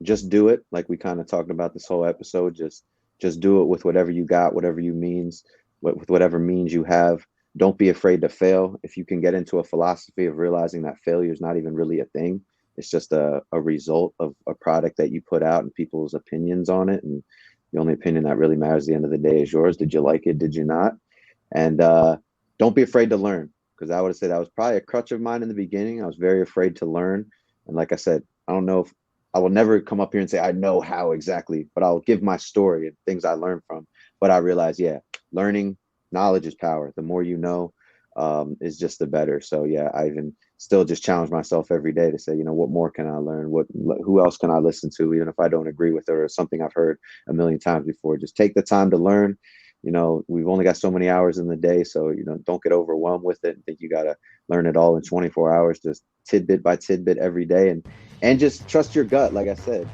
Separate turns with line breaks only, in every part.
just do it. Like we kind of talked about this whole episode, just do it with whatever you got, whatever you means, with whatever means you have. Don't be afraid to fail. If you can get into a philosophy of realizing that failure is not even really a thing, it's just a result of a product that you put out and people's opinions on it. And the only opinion that really matters at the end of the day is yours. Did you like it? Did you not? And don't be afraid to learn, because I would say that was probably a crutch of mine in the beginning. I was very afraid to learn. And like I said, I don't know if I will never come up here and say I know how exactly, but I'll give my story and things I learned from. But I realized, yeah, learning, knowledge is power. The more you know, is just the better. So yeah, I even still just challenge myself every day to say, what more can I learn? Who else can I listen to, even if I don't agree with it or something I've heard a million times before? Just take the time to learn. We've only got so many hours in the day, so don't get overwhelmed with it and think you got to learn it all in 24 hours. Just tidbit by tidbit every day, and just trust your gut. Like I said,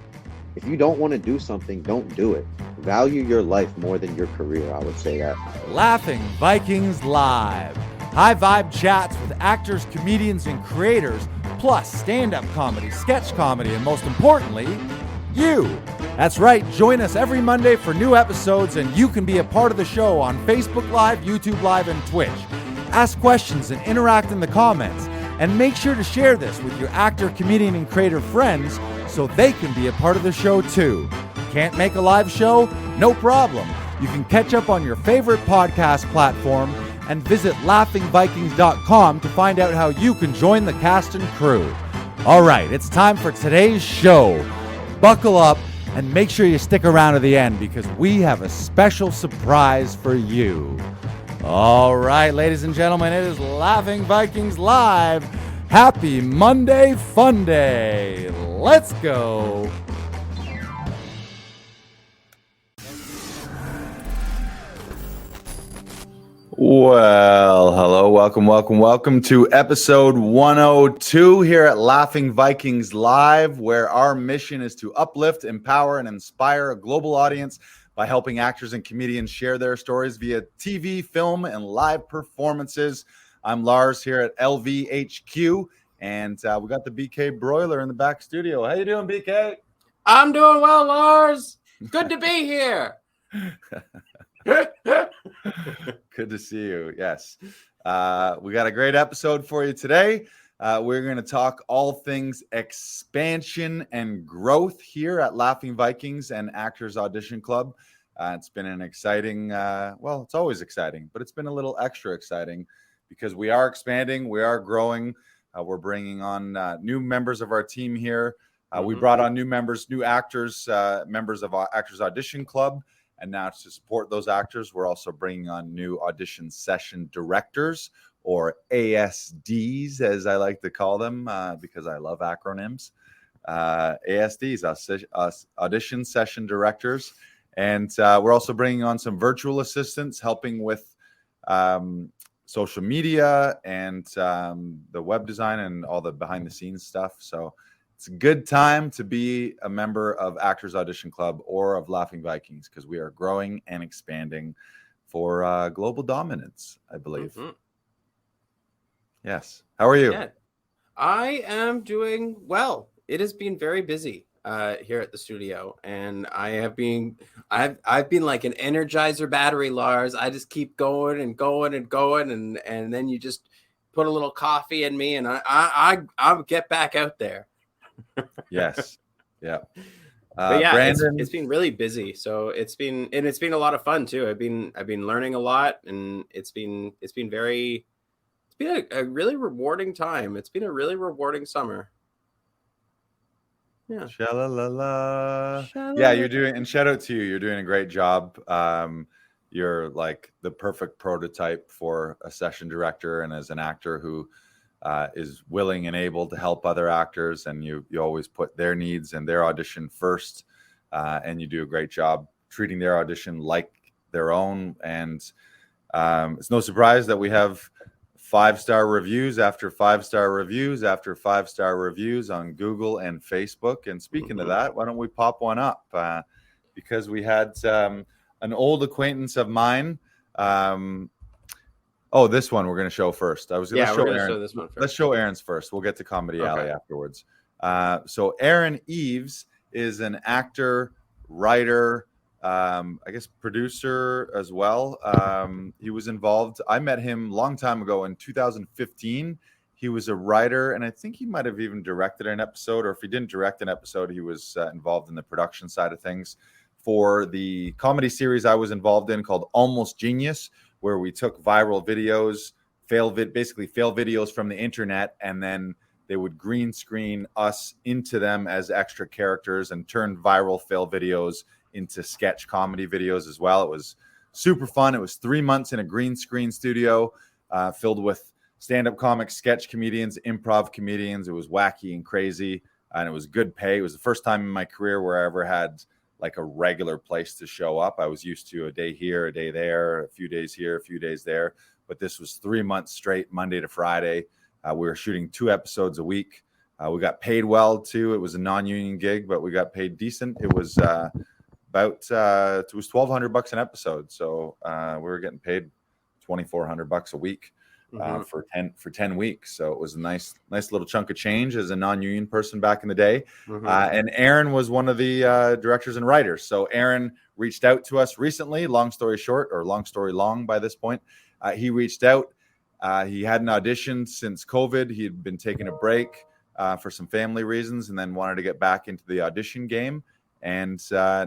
if you don't want to do something, don't do it. Value your life more than your career. I would say that.
Laughing Vikings Live. High vibe chats with actors, comedians, and creators, plus stand-up comedy, sketch comedy, and most importantly, you. That's right, join us every Monday for new episodes, and you can be a part of the show on Facebook Live, YouTube Live, and Twitch. Ask questions and interact in the comments, and make sure to share this with your actor, comedian, and creator friends so they can be a part of the show too. Can't make a live show? No problem. You can catch up on your favorite podcast platform and visit laughingvikings.com to find out how you can join the cast and crew. All right, it's time for today's show. Buckle up and make sure you stick around to the end, because we have a special surprise for you. All right, ladies and gentlemen, it is Laughing Vikings Live. Happy Monday Fun Day. Let's go. Well, hello, welcome to episode 102 here at Laughing Vikings Live, where our mission is to uplift, empower, and inspire a global audience by helping actors and comedians share their stories via TV, film, and live performances. I'm Lars here at LVHQ, and we got the BK Broiler in the back studio. How you doing, BK?
I'm doing well, Lars. Good to be here.
Good to see you. Yes. We got a great episode for you today. We're going to talk all things expansion and growth here at Laughing Vikings and Actors Audition Club. It's been an exciting, it's always exciting, but it's been a little extra exciting because we are expanding, we are growing. We're bringing on new members of our team here. We brought on new members, new actors, members of our Actors Audition Club. And now to support those actors, we're also bringing on new audition session directors, or ASDs, as I like to call them, because I love acronyms. ASDs, audition session directors. And we're also bringing on some virtual assistants, helping with social media and the web design and all the behind the scenes stuff. So it's a good time to be a member of Actors Audition Club or of Laughing Vikings, because we are growing and expanding for global dominance, I believe. Yes. How are you?
Yeah, I am doing well. It has been very busy here at the studio, and I've been like an Energizer battery, Lars. I just keep going and going and going, and then you just put a little coffee in me, and I'll get back out there.
Yes. Yeah.
But yeah,
Brandon,
it's been really busy. So it's been a lot of fun too. I've been learning a lot, and it's been a really rewarding time. It's been a really rewarding summer. Yeah.
Sha-la-la-la. Yeah, you're doing, and shout out to you. You're doing a great job. You're like the perfect prototype for a session director, and as an actor who is willing and able to help other actors, and you always put their needs and their audition first, and you do a great job treating their audition like their own. And it's no surprise that we have 5-star reviews after 5-star reviews after 5-star reviews on Google and Facebook. And speaking of that, why don't we pop one up? Because we had an old acquaintance of mine. This one we're going to show first. I was going to show Aaron.
Show this one first.
Let's show Aaron's first. We'll get to Comedy Alley afterwards. So Aaron Eves is an actor, writer, I guess producer as well. He was involved. I met him a long time ago in 2015. He was a writer, and I think he might have even directed an episode, or if he didn't direct an episode, he was involved in the production side of things for the comedy series I was involved in called Almost Genius, where we took viral videos, basically fail videos from the internet, and then they would green screen us into them as extra characters and turn viral fail videos into sketch comedy videos as well. It was super fun. It was 3 months in a green screen studio filled with stand-up comics, sketch comedians, improv comedians. It was wacky and crazy, and it was good pay. It was the first time in my career where I ever had like a regular place to show up. I was used to a day here, a day there, a few days here, a few days there. But this was 3 months straight, Monday to Friday. We were shooting 2 episodes a week. We got paid well too. It was a non-union gig, but we got paid decent. It was it was $1,200 an episode. So we were getting paid $2,400 a week for 10 weeks. So it was a nice little chunk of change as a non-union person back in the day. And Aaron was one of the directors and writers. So Aaron reached out to us recently, long story short, or long story long by this point. He reached out. He hadn't auditioned since COVID. He had been taking a break for some family reasons, and then wanted to get back into the audition game, and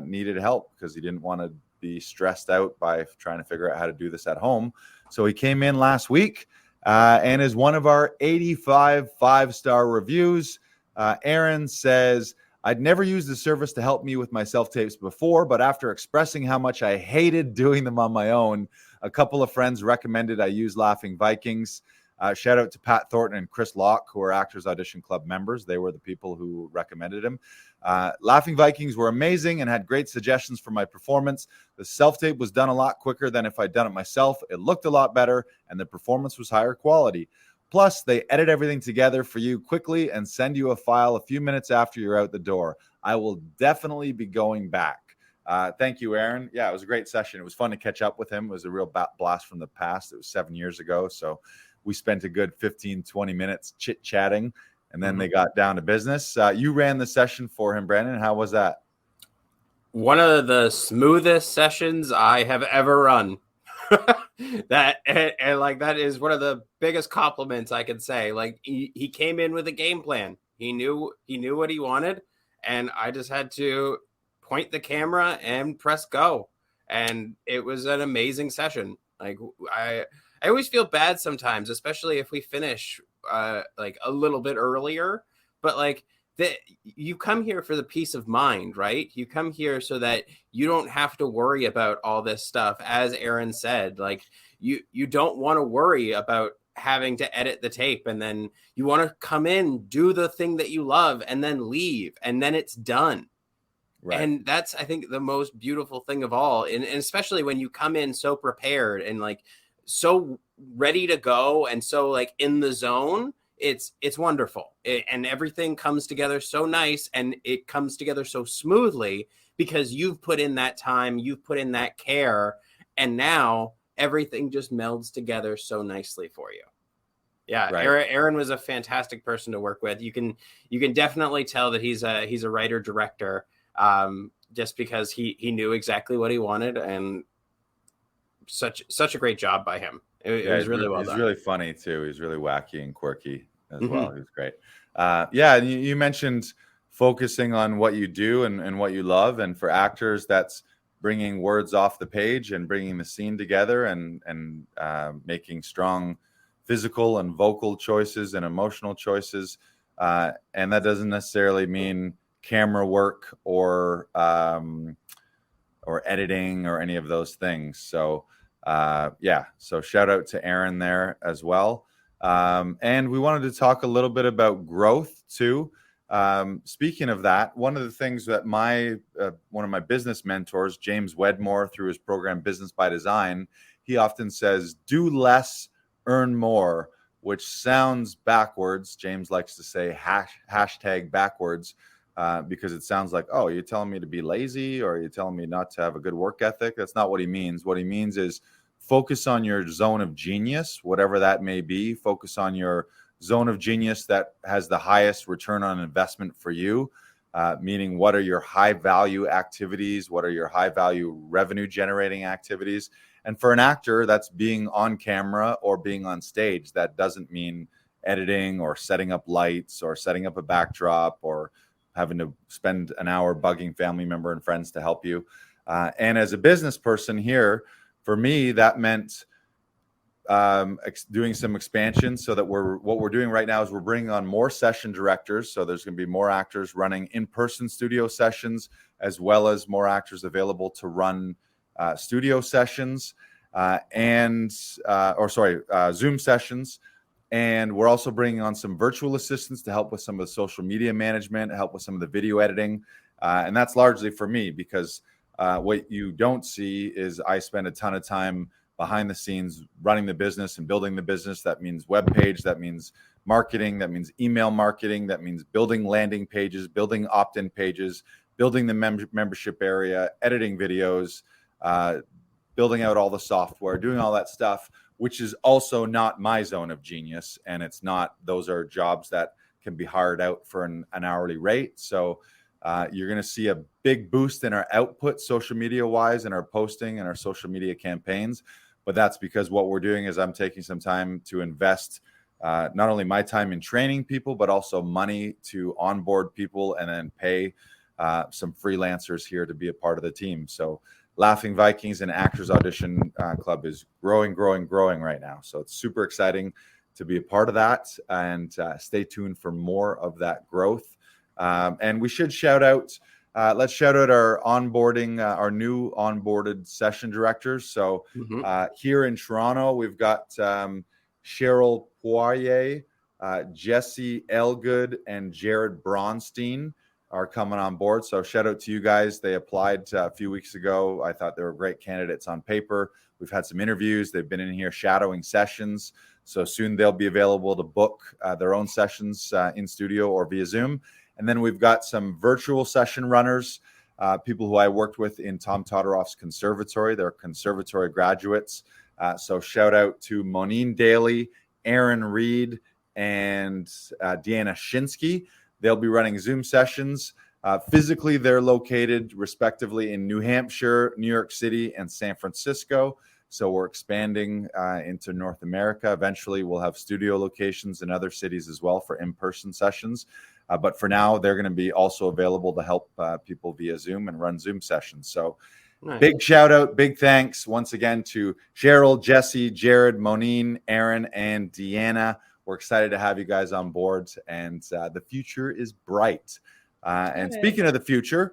needed help because he didn't want to be stressed out by trying to figure out how to do this at home. So he came in last week and is one of our 85 5-star reviews. Aaron says, I'd never used the service to help me with my self-tapes before, but after expressing how much I hated doing them on my own, a couple of friends recommended I use Laughing Vikings. Shout out to Pat Thornton and Chris Locke, who are Actors Audition Club members. They were the people who recommended him. Laughing Vikings were amazing and had great suggestions for my performance. The self-tape was done a lot quicker than if I'd done it myself. It looked a lot better, and the performance was higher quality. Plus, they edit everything together for you quickly and send you a file a few minutes after you're out the door. I will definitely be going back. Thank you, Aaron. Yeah, it was a great session. It was fun to catch up with him. It was a real blast from the past. It was 7 years ago. So we spent a good 15, 20 minutes chit-chatting, and then they got down to business. You ran the session for him, Brandon. How was that?
One of the smoothest sessions I have ever run. That is one of the biggest compliments I could say. Like he came in with a game plan. He knew what he wanted, and I just had to point the camera and press go. And it was an amazing session. Like I always feel bad sometimes, especially if we finish like a little bit earlier, but like you come here for the peace of mind, right? You come here so that you don't have to worry about all this stuff. As Aaron said, like you don't want to worry about having to edit the tape, and then you want to come in, do the thing that you love, and then leave, and then it's done. Right. And that's, I think, the most beautiful thing of all. And especially when you come in so prepared and like so ready to go and so like in the zone, it's wonderful. And everything comes together so nice, and it comes together so smoothly because you've put in that time, you've put in that care, and now everything just melds together so nicely for you. Yeah, right. Aaron was a fantastic person to work with. You can definitely tell that he's a writer director, just because he knew exactly what he wanted, and such a great job by him. It was really well done.
He's really funny too. He's really wacky and quirky as well. He was great. Yeah, you mentioned focusing on what you do and what you love, and for actors, that's bringing words off the page and bringing the scene together and making strong physical and vocal choices and emotional choices. And that doesn't necessarily mean camera work or editing or any of those things. So so shout out to Aaron there as well. And we wanted to talk a little bit about growth too. Speaking of that, one of the things that one of my business mentors, James Wedmore, through his program Business by Design, he often says, do less, earn more, which sounds backwards. James likes to say hashtag backwards, because it sounds like, oh, you're telling me to be lazy, or you're telling me not to have a good work ethic. That's not what he means. What he means is focus on your zone of genius, whatever that may be. Focus on your zone of genius that has the highest return on investment for you. meaning what are your high value activities? What are your high value revenue generating activities? And for an actor, that's being on camera or being on stage. That doesn't mean editing or setting up lights or setting up a backdrop or having to spend an hour bugging family member and friends to help you. And as a business person here, for me, that meant doing some expansion so that what we're doing right now is we're bringing on more session directors. So there's going to be more actors running in-person studio sessions, as well as more actors available to run studio sessions Zoom sessions. And we're also bringing on some virtual assistants to help with some of the social media management, help with some of the video editing. And that's largely for me, because what you don't see is I spend a ton of time behind the scenes running the business and building the business. That means web page, that means marketing, that means email marketing, that means building landing pages, building opt-in pages, building the membership area, editing videos, building out all the software, doing all that stuff, which is also not my zone of genius. And it's not, those are jobs that can be hired out for an hourly rate. So you're going to see a big boost in our output social media wise and our posting and our social media campaigns. But that's because what we're doing is I'm taking some time to invest not only my time in training people, but also money to onboard people and then pay some freelancers here to be a part of the team. So Laughing Vikings and Actors Audition Club is growing right now. So it's super exciting to be a part of that, and stay tuned for more of that growth. And we should shout out, let's shout out our onboarding, our new onboarded session directors. So here in Toronto, we've got Cheryl Poirier, Jesse Elgood, and Jared Bronstein are coming on board. So shout out to you guys. They applied a few weeks ago. I thought they were great candidates on paper. We've had some interviews. They've been in here shadowing sessions. So soon they'll be available to book their own sessions in studio or via Zoom. And then we've got some virtual session runners, people who I worked with in Tom Todoroff's conservatory. They're conservatory graduates. So shout out to Monine Daly, Aaron Reed, and Deanna Shinsky. They'll be running Zoom sessions. Physically, they're located respectively in New Hampshire, New York City, and San Francisco. So we're expanding into North America. Eventually, we'll have studio locations in other cities as well for in-person sessions. But for now, they're going to be also available to help people via Zoom and run Zoom sessions. So nice. Big shout out, big thanks once again to Cheryl, Jesse, Jared, Monine, Aaron, and Deanna. We're excited to have you guys on board, and the future is bright. And speaking of the future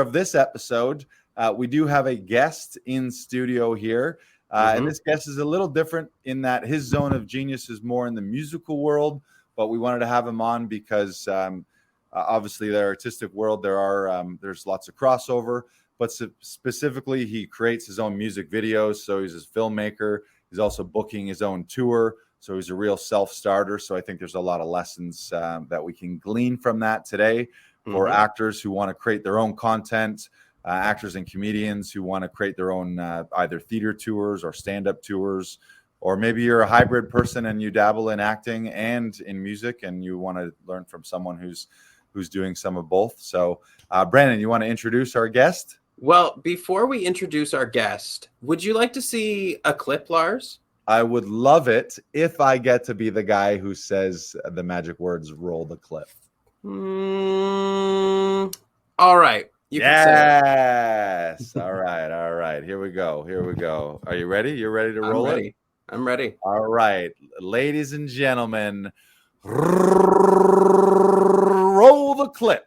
of this episode, we do have a guest in studio here. And this guest is a little different in that his zone of genius is more in the musical world, but we wanted to have him on because obviously the artistic world, there's lots of crossover, but specifically he creates his own music videos. So he's a filmmaker. He's also booking his own tour. So he's a real self-starter. So I think there's a lot of lessons that we can glean from that today for actors who want to create their own content, actors and comedians who want to create their own either theater tours or stand-up tours, or maybe you're a hybrid person and you dabble in acting and in music and you want to learn from someone who's doing some of both. So Brandon, you want to introduce our guest?
Well, before we introduce our guest, would you like to see a clip, Lars?
I would love it if I get to be the guy who says the magic words, roll the clip.
All right.
Yes. All right. Here we go. Are you ready? You're ready to roll it?
I'm ready.
All right. Ladies and gentlemen, roll the clip.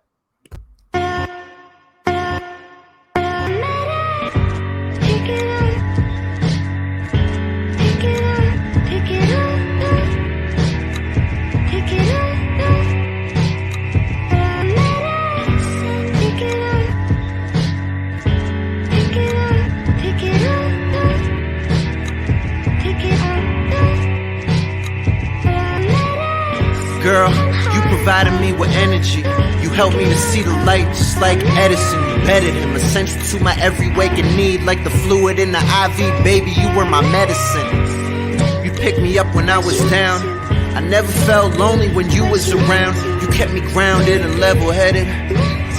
Girl, you provided me with energy. You helped me to see the light just like Edison. You bettered him, essential to my every waking need. Like the fluid in the IV, baby, you were my medicine. You picked me up when I was down. I never felt lonely when you was around. You kept me grounded and level-headed.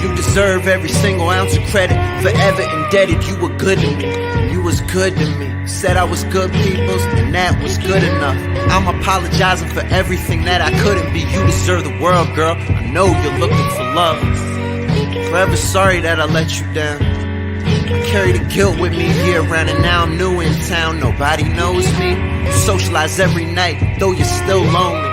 You deserve every single ounce of credit. Forever indebted, you were good to me. You was good to me. Said I was good people's, and that was good enough. I'm apologizing for everything that I couldn't be. You deserve the world, girl. I know you're looking for love. Forever sorry that I let you down. I carry the guilt with me year round, and now I'm new in town. Nobody knows me. You socialize every night, though you're still lonely.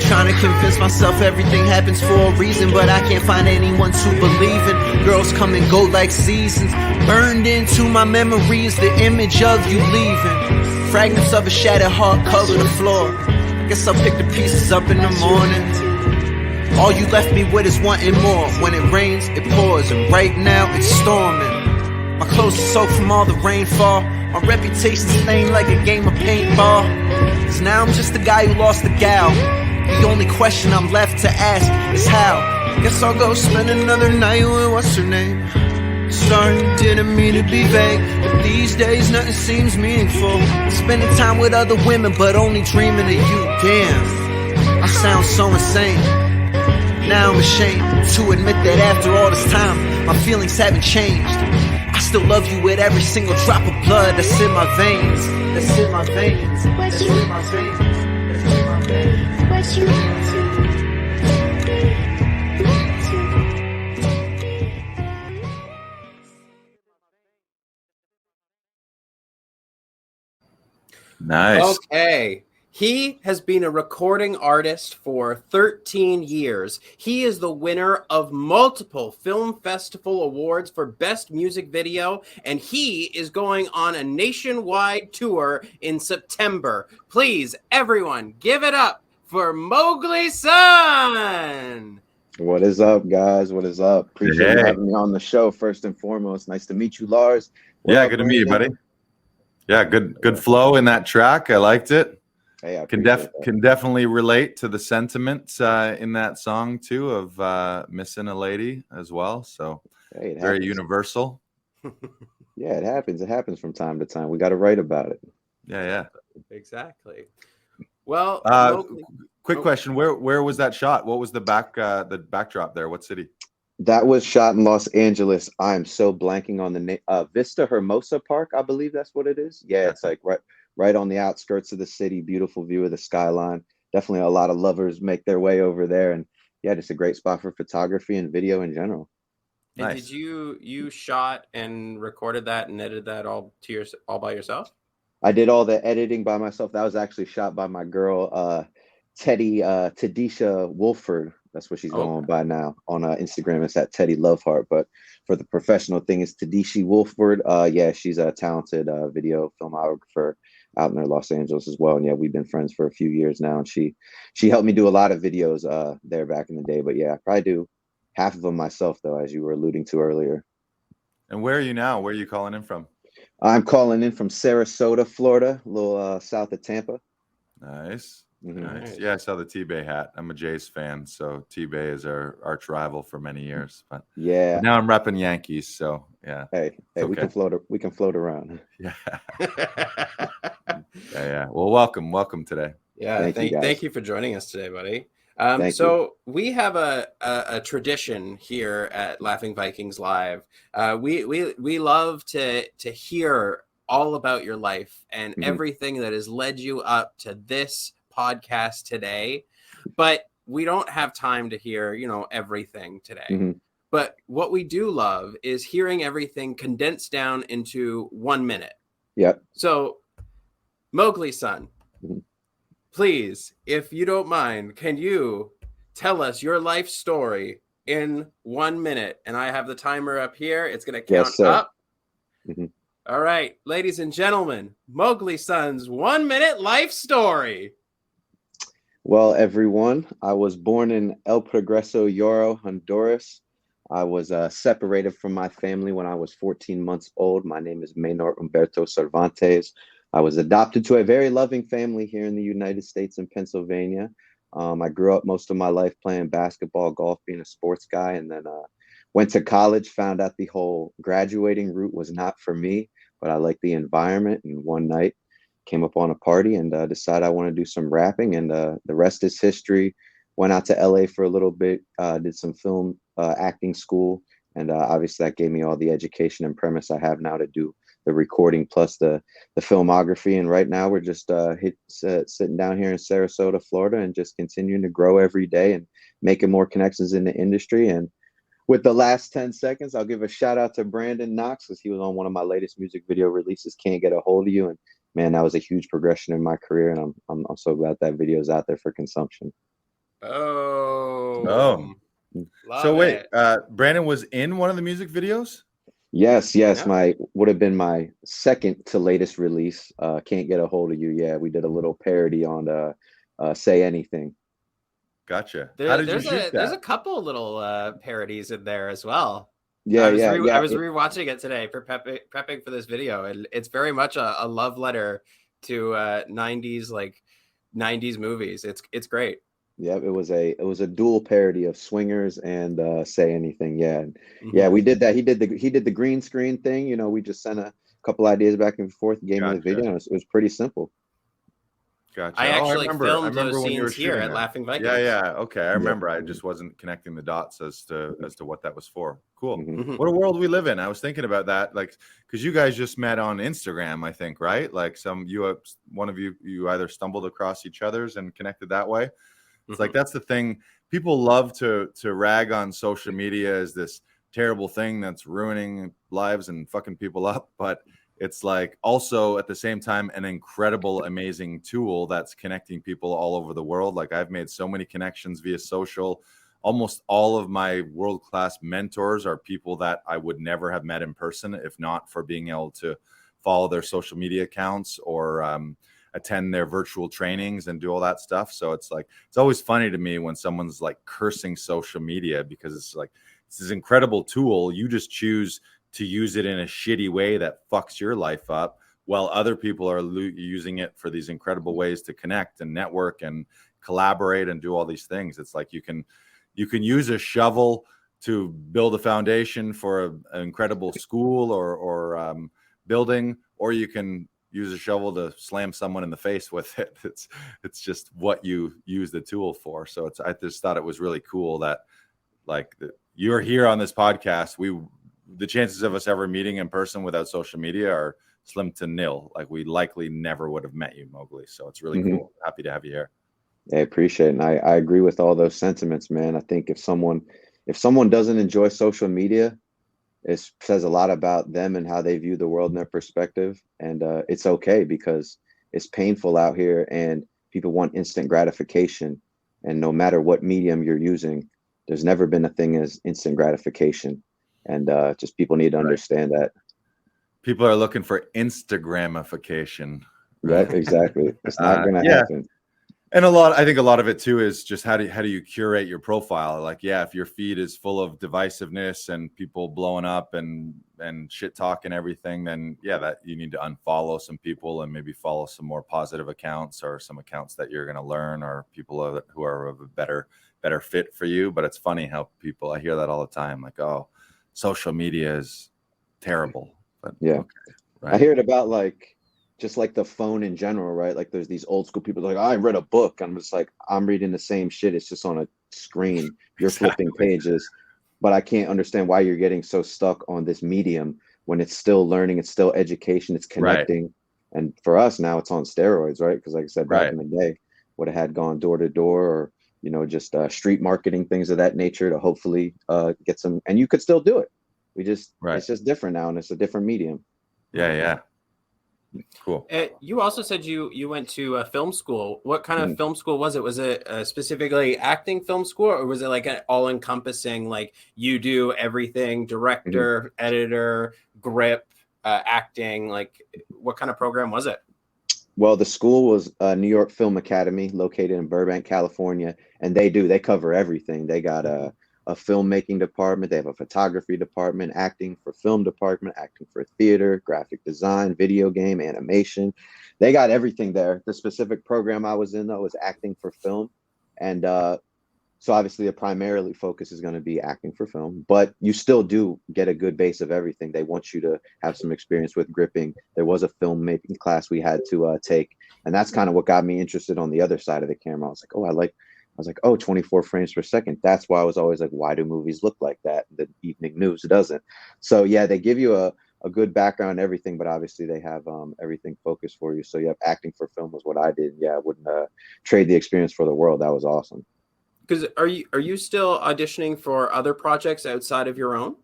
Trying to convince myself everything happens for a reason, but I can't find anyone to believe in. Girls come and go like seasons. Burned into my memory is the image of you leaving. Fragments of a shattered heart cover the floor. I guess I'll pick the pieces up in the morning. All you left me with is wanting more. When it rains, it pours, and right now it's storming. My clothes are soaked from all the rainfall. My reputation's stained like a game of paintball. 'Cause now I'm just the guy who lost the gal. The only question I'm left to ask is how. Guess I'll go spend another night with what's her name. Sorry, didn't mean to be vague, but these days nothing seems meaningful. Spending time with other women, but only dreaming of you. Damn, I sound so insane. Now I'm ashamed to admit that after all this time, my feelings haven't changed. I still love you with every single drop of blood that's in my veins. That's in my veins. That's in my veins. That's in my veins. What you want to
Nice.
Okay. He has been a recording artist for 13 years. He is the winner of multiple film festival awards for best music video, and he is going on a nationwide tour in September. Please, everyone, give it up for Mowgli Son.
What is up, guys? What is up? Appreciate you having me on the show. First and foremost, nice to meet you, Lars.
Yeah, good to meet you, buddy. Yeah, good flow in that track. I liked it.
Hey, I
can definitely relate to the sentiments in that song too of missing a lady as well. So
hey,
very universal.
Yeah, it happens. It happens from time to time. We got to write about it.
Yeah.
Exactly. Well,
quick question: Where was that shot? What was the backdrop there? What city?
That was shot in Los Angeles. I'm so blanking on the name. Vista Hermosa Park, I believe that's what it is. Yeah, it's like right on the outskirts of the city. Beautiful view of the skyline. Definitely a lot of lovers make their way over there, and yeah, just a great spot for photography and video in general.
And
nice.
Did you shot and recorded that and edited that all by yourself?
I did all the editing by myself. That was actually shot by my girl, Tedisha Wolford. That's what she's going by now on Instagram. It's at Teddy Loveheart. But for the professional thing, it's Tedisha Wolford. Yeah, she's a talented video filmographer out in Los Angeles as well. And yeah, we've been friends for a few years now. And she helped me do a lot of videos there back in the day. But yeah, I probably do half of them myself, though, as you were alluding to earlier.
And where are you now? Where are you calling in from?
I'm calling in from Sarasota, Florida, a little south of Tampa.
Nice.
Mm-hmm.
Nice. Yeah, I saw the T-Bay hat. I'm a Jays fan, so T-Bay is our arch rival for many years. But
yeah,
now I'm repping Yankees, so yeah.
Hey, okay. we can float around.
Yeah. yeah. Well, welcome today.
Yeah, thank you for joining us today, buddy. So we have a tradition here at Laughing Vikings Live. We love to hear all about your life and everything that has led you up to this podcast today, but we don't have time to hear everything today. But what we do love is hearing everything condensed down into 1 minute.
Yep.
So Mowgli Son, please, if you don't mind, can you tell us your life story in 1 minute? And I have the timer up here. It's going to count up. All right, ladies and gentlemen, Mowgli Son's 1 minute life story.
Well, everyone, I was born in El Progreso, Lloro, Honduras. I was separated from my family when I was 14 months old. My name is Maynor Cervantes. I was adopted to a very loving family here in the United States in Pennsylvania. I grew up most of my life playing basketball, golf, being a sports guy, and then went to college, found out the whole graduating route was not for me, but I liked the environment. And one night came up on a party and decided I want to do some rapping, and the rest is history. went out to LA for a little bit, did some film acting school, and obviously that gave me all the education and premise I have now to do the recording plus the filmography. And right now we're just sitting down here in Sarasota, Florida, and just continuing to grow every day and making more connections in the industry. And with the last 10 seconds, I'll give a shout out to Brandon Knox, because he was on one of my latest music video releases, Can't Get a Hold of You. And man, that was a huge progression in my career, and I'm so glad that video is out there for consumption.
Oh,
So wait,
it.
Brandon was in one of the music videos?
Yes,
Yeah.
my would have been my second to latest release. Can't Get a Hold of You. Yeah, we did a little parody on Say Anything.
Gotcha. How did you shoot that?
There's a couple little parodies in there as well.
Yeah,
I was rewatching it today for prepping for this video, and it's very much a love letter to 90s movies. It's great.
Yeah, it was a dual parody of Swingers and Say Anything. Yeah,
Mm-hmm.
yeah, we did that. He did the green screen thing. You know, we just sent a couple ideas back and forth, gave me the video. And it was pretty simple.
Gotcha.
I actually
remember
filmed
when
those
you were
scenes here
shooting
at
that.
Laughing Vikings.
Yeah. Okay, I remember. I just wasn't connecting the dots as to what that was for. Cool.
Mm-hmm.
What a world we live in. I was thinking about that, like, because you guys just met on Instagram, I think, right? Like one of you either stumbled across each other's and connected that way. It's like, that's the thing. People love to rag on social media as this terrible thing that's ruining lives and fucking people up, but it's like also at the same time an incredible, amazing tool that's connecting people all over the world. Like, I've made so many connections via social. Almost all of my world-class mentors are people that I would never have met in person if not for being able to follow their social media accounts or attend their virtual trainings and do all that stuff. So it's like, it's always funny to me when someone's like cursing social media, because it's like, it's this incredible tool. You just choose to use it in a shitty way that fucks your life up, while other people are using it for these incredible ways to connect and network and collaborate and do all these things. It's like you can use a shovel to build a foundation for an incredible school or building, or you can use a shovel to slam someone in the face with it. It's just what you use the tool for. So I just thought it was really cool that you're here on this podcast. The chances of us ever meeting in person without social media are slim to nil. Like, we likely never would have met you, Mowgli. So it's really cool. Happy to have you here.
I appreciate it. And I agree with all those sentiments, man. I think if someone doesn't enjoy social media, it says a lot about them and how they view the world and their perspective. And it's okay, because it's painful out here and people want instant gratification. And no matter what medium you're using, there's never been a thing as instant gratification. And just people need to understand that.
People are looking for Instagramification.
Right, exactly. It's not going to happen.
And I think a lot of it too is just how do you curate your profile? Like, yeah, if your feed is full of divisiveness and people blowing up and shit talk and everything, then yeah, that you need to unfollow some people and maybe follow some more positive accounts or some accounts that you're going to learn, or people who are of a better fit for you. But it's funny how I hear that all the time, like, oh, social media is terrible. But
yeah,
okay, right.
I hear it about just like the phone in general, right? Like, there's these old school people like, I read a book. I'm just like, I'm reading the same shit. It's just on a screen. You're flipping pages, but I can't understand why you're getting so stuck on this medium when it's still learning, it's still education, it's connecting. Right. And for us now, it's on steroids, right? Because like I said, back in the day, would have had gone door to door or, just street marketing, things of that nature to hopefully get some, and you could still do it. It's just different now, and it's a different medium.
Yeah. Cool.
You also said you went to a film school. What kind of film school was it? Was it specifically acting film school, or was it like an all-encompassing, like you do everything, director, editor, grip, acting? Like, what kind of program was it?
Well, the school was New York Film Academy, located in Burbank, California, and they cover everything. They got a filmmaking department, they have a photography department, acting for film department, acting for theater, graphic design, video game, animation. They got everything there. The specific program I was in, though, was acting for film. And so obviously the primarily focus is going to be acting for film, but you still do get a good base of everything. They want you to have some experience with gripping. There was a filmmaking class we had to take, and that's kind of what got me interested on the other side of the camera. I was like, oh, I like was like, oh, 24 frames per second. That's why I was always like, why do movies look like that? The evening news doesn't. So yeah, they give you a good background and everything, but obviously they have everything focused for you. So you have acting for film was what I did. Yeah, I wouldn't trade the experience for the world. That was awesome.
Because are you still auditioning for other projects outside of your own?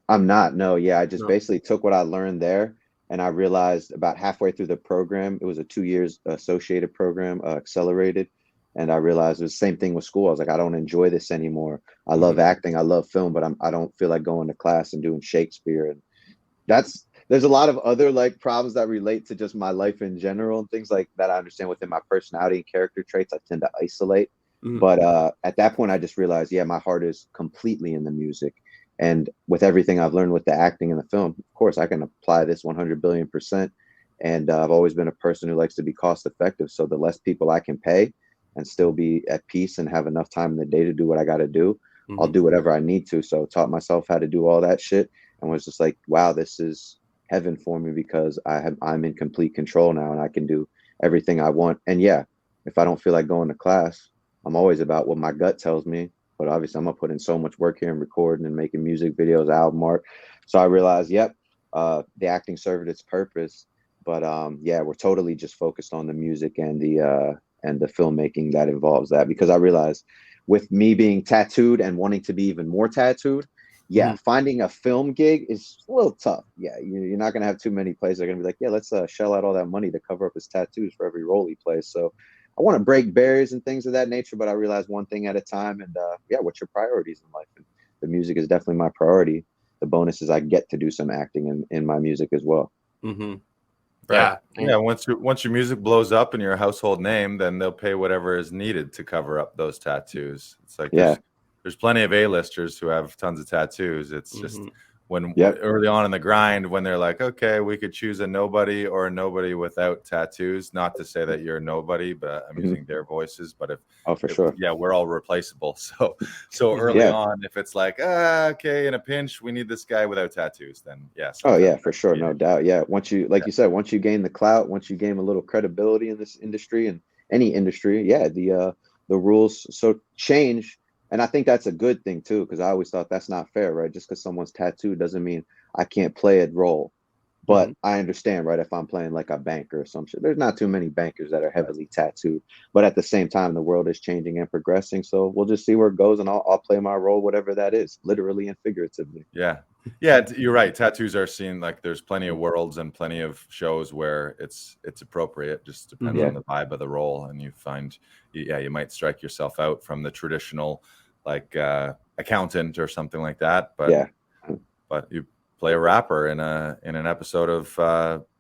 I'm not. No, yeah, I just
No.
basically took what I learned there, and I realized about halfway through the program, it was a 2 years associated program, accelerated, and I realized it was the same thing with school. I was like, I don't enjoy this anymore. I love
Mhm.
acting, I love film, but I don't feel like going to class and doing Shakespeare. And that's there's a lot of other like problems that relate to just my life in general and things like that. I understand within my personality and character traits, I tend to isolate.
Mhm.
But at that point, I just realized, yeah, my heart is completely in the music. And with everything I've learned with the acting and the film, of course, I can apply this 100 billion%. And I've always been a person who likes to be cost effective. So the less people I can pay and still be at peace and have enough time in the day to do what I got to do, I'll
Mhm.
do whatever I need to. So taught myself how to do all that shit and was just like, wow, this is heaven for me because I'm in complete control now and I can do everything I want. And yeah, if I don't feel like going to class, I'm always about what my gut tells me. But obviously, I'm gonna put in so much work here and recording and making music videos, album art. So I realized, yep, the acting served its purpose. But yeah, we're totally just focused on the music and the filmmaking that involves that because I realized with me being tattooed and wanting to be even more tattooed, yeah,
Mhm.
finding a film gig is a little tough. Yeah, you're not gonna have too many places that are gonna be like, yeah, let's shell out all that money to cover up his tattoos for every role he plays. So I want to break barriers and things of that nature, but I realize one thing at a time. And yeah, what's your priorities in life? And the music is definitely my priority. The bonus is I get to do some acting in my music as well.
Mhm.
Right.
Yeah.
Yeah. Once your music blows up and you're a household name, then they'll pay whatever is needed to cover up those tattoos. It's like
Yeah.
there's plenty of A-listers who have tons of tattoos. It's just
Mhm.
when
Yep.
early on in the grind, when they're like, okay, we could choose a nobody or a nobody without tattoos. Not to say that you're a nobody, but I'm
Hmm.
using their voices. But
Oh, for sure.
yeah, we're all replaceable. So early
Yeah.
on, if it's like, okay, in a pinch, we need this guy without tattoos, then yeah,
Oh,
sometimes
yeah, for
that
sure.
can be an
No
issue.
doubt. Yeah. Once you, like
Yeah.
you said, once you gain the clout, once you gain a little credibility in this industry and any industry, yeah, the rules so change. And I think that's a good thing too, because I always thought that's not fair, right? Just because someone's tattooed doesn't mean I can't play a role. But
Mhm.
I understand, right? If I'm playing like a banker or some shit, there's not too many bankers that are
Right.
heavily tattooed. But at the same time, the world is changing and progressing. So we'll just see where it goes, and I'll play my role, whatever that is, literally and figuratively.
Yeah. Yeah, you're right. Tattoos are seen like there's plenty of worlds and plenty of shows where it's appropriate. Just depends
Mhm.
on
Yeah,
the vibe of the role, and you find, yeah, you might strike yourself out from the traditional like accountant or something like that.
yeah.
But you play a rapper in an episode of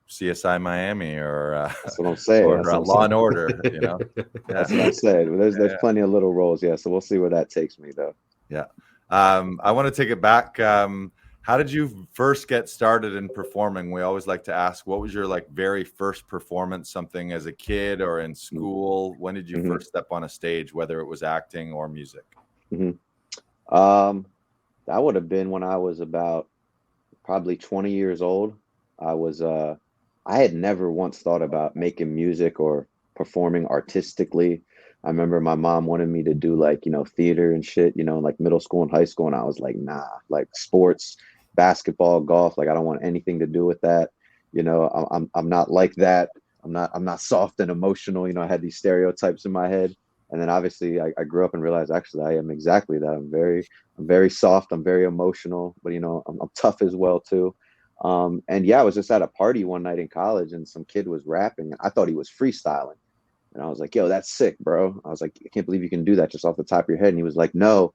CSI Miami
That's what I'm saying. That's what I'm
Law
saying.
and Order. Yeah,
That's what I'm saying. There's
yeah,
plenty of little roles, yeah. So we'll see where that takes me, though.
yeah. I want to take it back. How did you first get started in performing? We always like to ask, what was your like very first performance, something as a kid or in school? When did you
Mm-hmm.
first step on a stage, whether it was acting or music?
Hmm. Um, that would have been when I was about probably 20 years old. I was I had never once thought about making music or performing artistically. I remember my mom wanted me to do like, theater and shit, like middle school and high school. And I was like, nah, like sports, basketball, golf, like I don't want anything to do with that. I'm not like that. I'm not soft and emotional. I had these stereotypes in my head. And then obviously I grew up and realized actually I am exactly that. I'm very soft. I'm very emotional, but I'm tough as well too. And yeah, I was just at a party one night in college, and some kid was rapping, and I thought he was freestyling, and I was like, "Yo, that's sick, bro." I was like, "I can't believe you can do that just off the top of your head." And he was like, "No,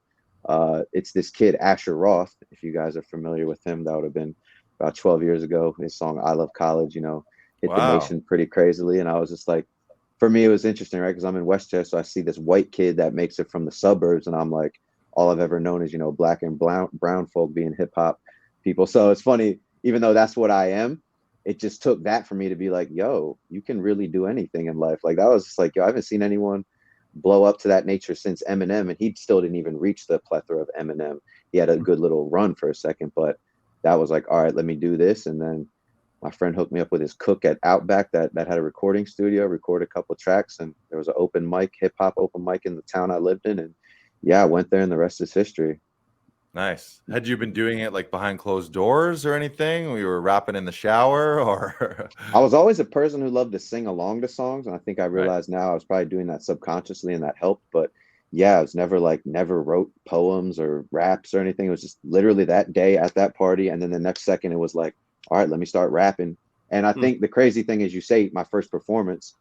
it's this kid Asher Roth. If you guys are familiar with him, that would have been about 12 years ago. His song "I Love College," hit the
Wow.
nation pretty crazily, and I was just like, for me, it was interesting, right? Because I'm in Westchester, so I see this white kid that makes it from the suburbs, and I'm like, all I've ever known is black and brown folk being hip hop people. So it's funny, even though that's what I am, it just took that for me to be like, yo, you can really do anything in life. Like that was just like, yo, I haven't seen anyone blow up to that nature since Eminem, and he still didn't even reach the plethora of Eminem. He had a good little run for a second, but that was like, all right, let me do this, and then My friend hooked me up with his cook at Outback that had a recording studio, record a couple tracks, and there was an open mic, hip hop open mic in the town I lived in, and yeah, I went there, and the rest is history.
Nice. Had you been doing it like behind closed doors or anything? We were rapping in the shower or
I was always a person who loved to sing along to songs, and I think I
right.
realize now I was probably doing that subconsciously, and that helped. But yeah, I was never wrote poems or raps or anything. It was just literally that day at that party, and then the next second it was like, all right, let me start rapping. And I think the crazy thing is, you say my first performance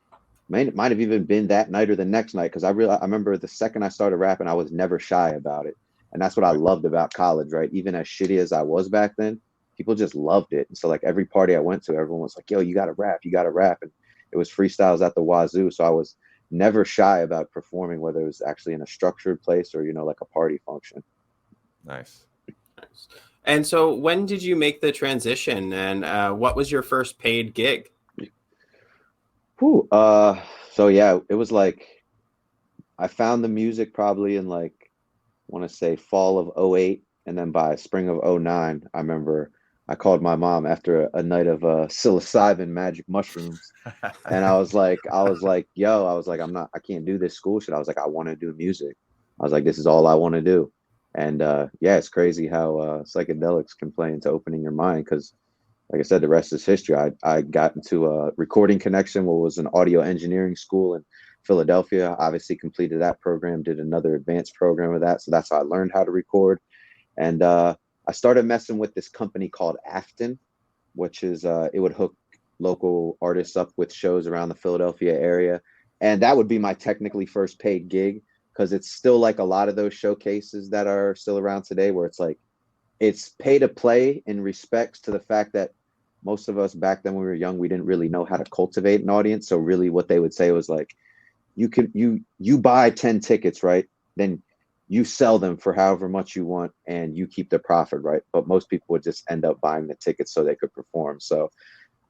might have even been that night or the next night, because I remember the second I started rapping, I was never shy about it, and that's what I
Right.
loved about college. Right, even as shitty as I was back then, people just loved it. And so like every party I went to, everyone was like, yo, you gotta rap, you gotta rap. And it was freestyles at the wazoo. So I was never shy about performing, whether it was actually in a structured place or, like a party function.
Nice.
Nice. And so when did you make the transition, and what was your first paid gig?
Whew. So yeah, it was like I found the music probably in like, I want to say fall of '08, and then by spring of '09, I remember I called my mom after a night of psilocybin magic mushrooms. And I was like, yo, I was like, I can't do this school shit. I was like, I want to do music. I was like, this is all I want to do. And yeah, it's crazy how psychedelics can play into opening your mind. Because, like I said, the rest is history. I got into a recording connection, what was an audio engineering school in Philadelphia. Obviously, completed that program, did another advanced program of that. So that's how I learned how to record. And I started messing with this company called Afton, which is it would hook local artists up with shows around the Philadelphia area. And that would be my technically first paid gig, because it's still like a lot of those showcases that are still around today, where it's like it's pay to play in respects to the fact that most of us back then when we were young, we didn't really know how to cultivate an audience. So really what they would say was like, you buy 10 tickets, right? Then you sell them for however much you want and you keep the profit, right? But most people would just end up buying the tickets so they could perform. So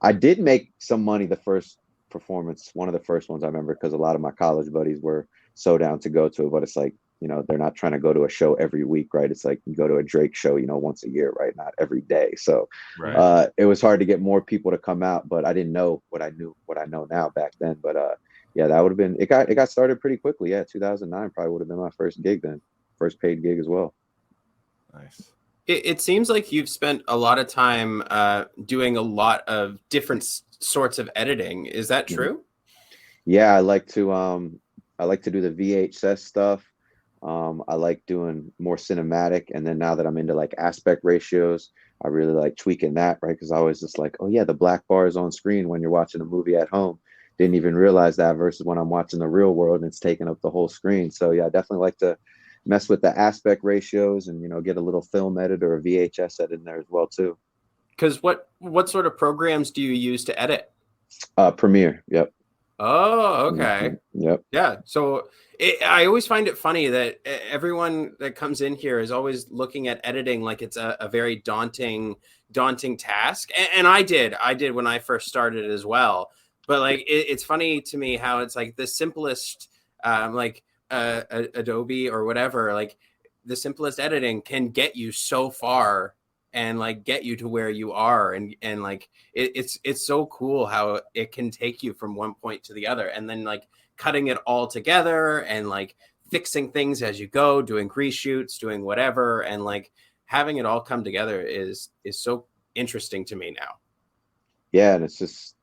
I did make some money the first performance, one of the first ones I remember, because a lot of my college buddies were so down to go to it. But it's like, they're not trying to go to a show every week, right? It's like you go to a Drake show, once a year, right? Not every day. So
Right.
it was hard to get more people to come out, but I didn't know what I know now back then. But yeah, that would have been, it got started pretty quickly. Yeah, 2009 probably would have been my first gig then, first paid gig as well.
Nice.
It seems like you've spent a lot of time doing a lot of different sorts of editing. Is that true?
Yeah, I like to do the VHS stuff. I like doing more cinematic, and then now that I'm into like aspect ratios, I really like tweaking that, right? Because I was just like, oh yeah, the black bar is on screen when you're watching a movie at home. Didn't even realize that, versus when I'm watching the real world and it's taking up the whole screen. So yeah, I definitely like to mess with the aspect ratios and get a little film edit or a VHS edit in there as well too.
Because what sort of programs do you use to edit?
Premiere. Yep.
Oh, okay.
Yep.
Yeah. So I always find it funny that everyone that comes in here is always looking at editing like it's a very daunting task. And I did when I first started as well. But like, it's funny to me how it's like the simplest, like Adobe or whatever, like the simplest editing can get you so far and like get you to where you are, and like it's so cool how it can take you from one point to the other, and then like cutting it all together and like fixing things as you go, doing reshoots, doing whatever, and like having it all come together is so interesting to me now.
Yeah, and it's just,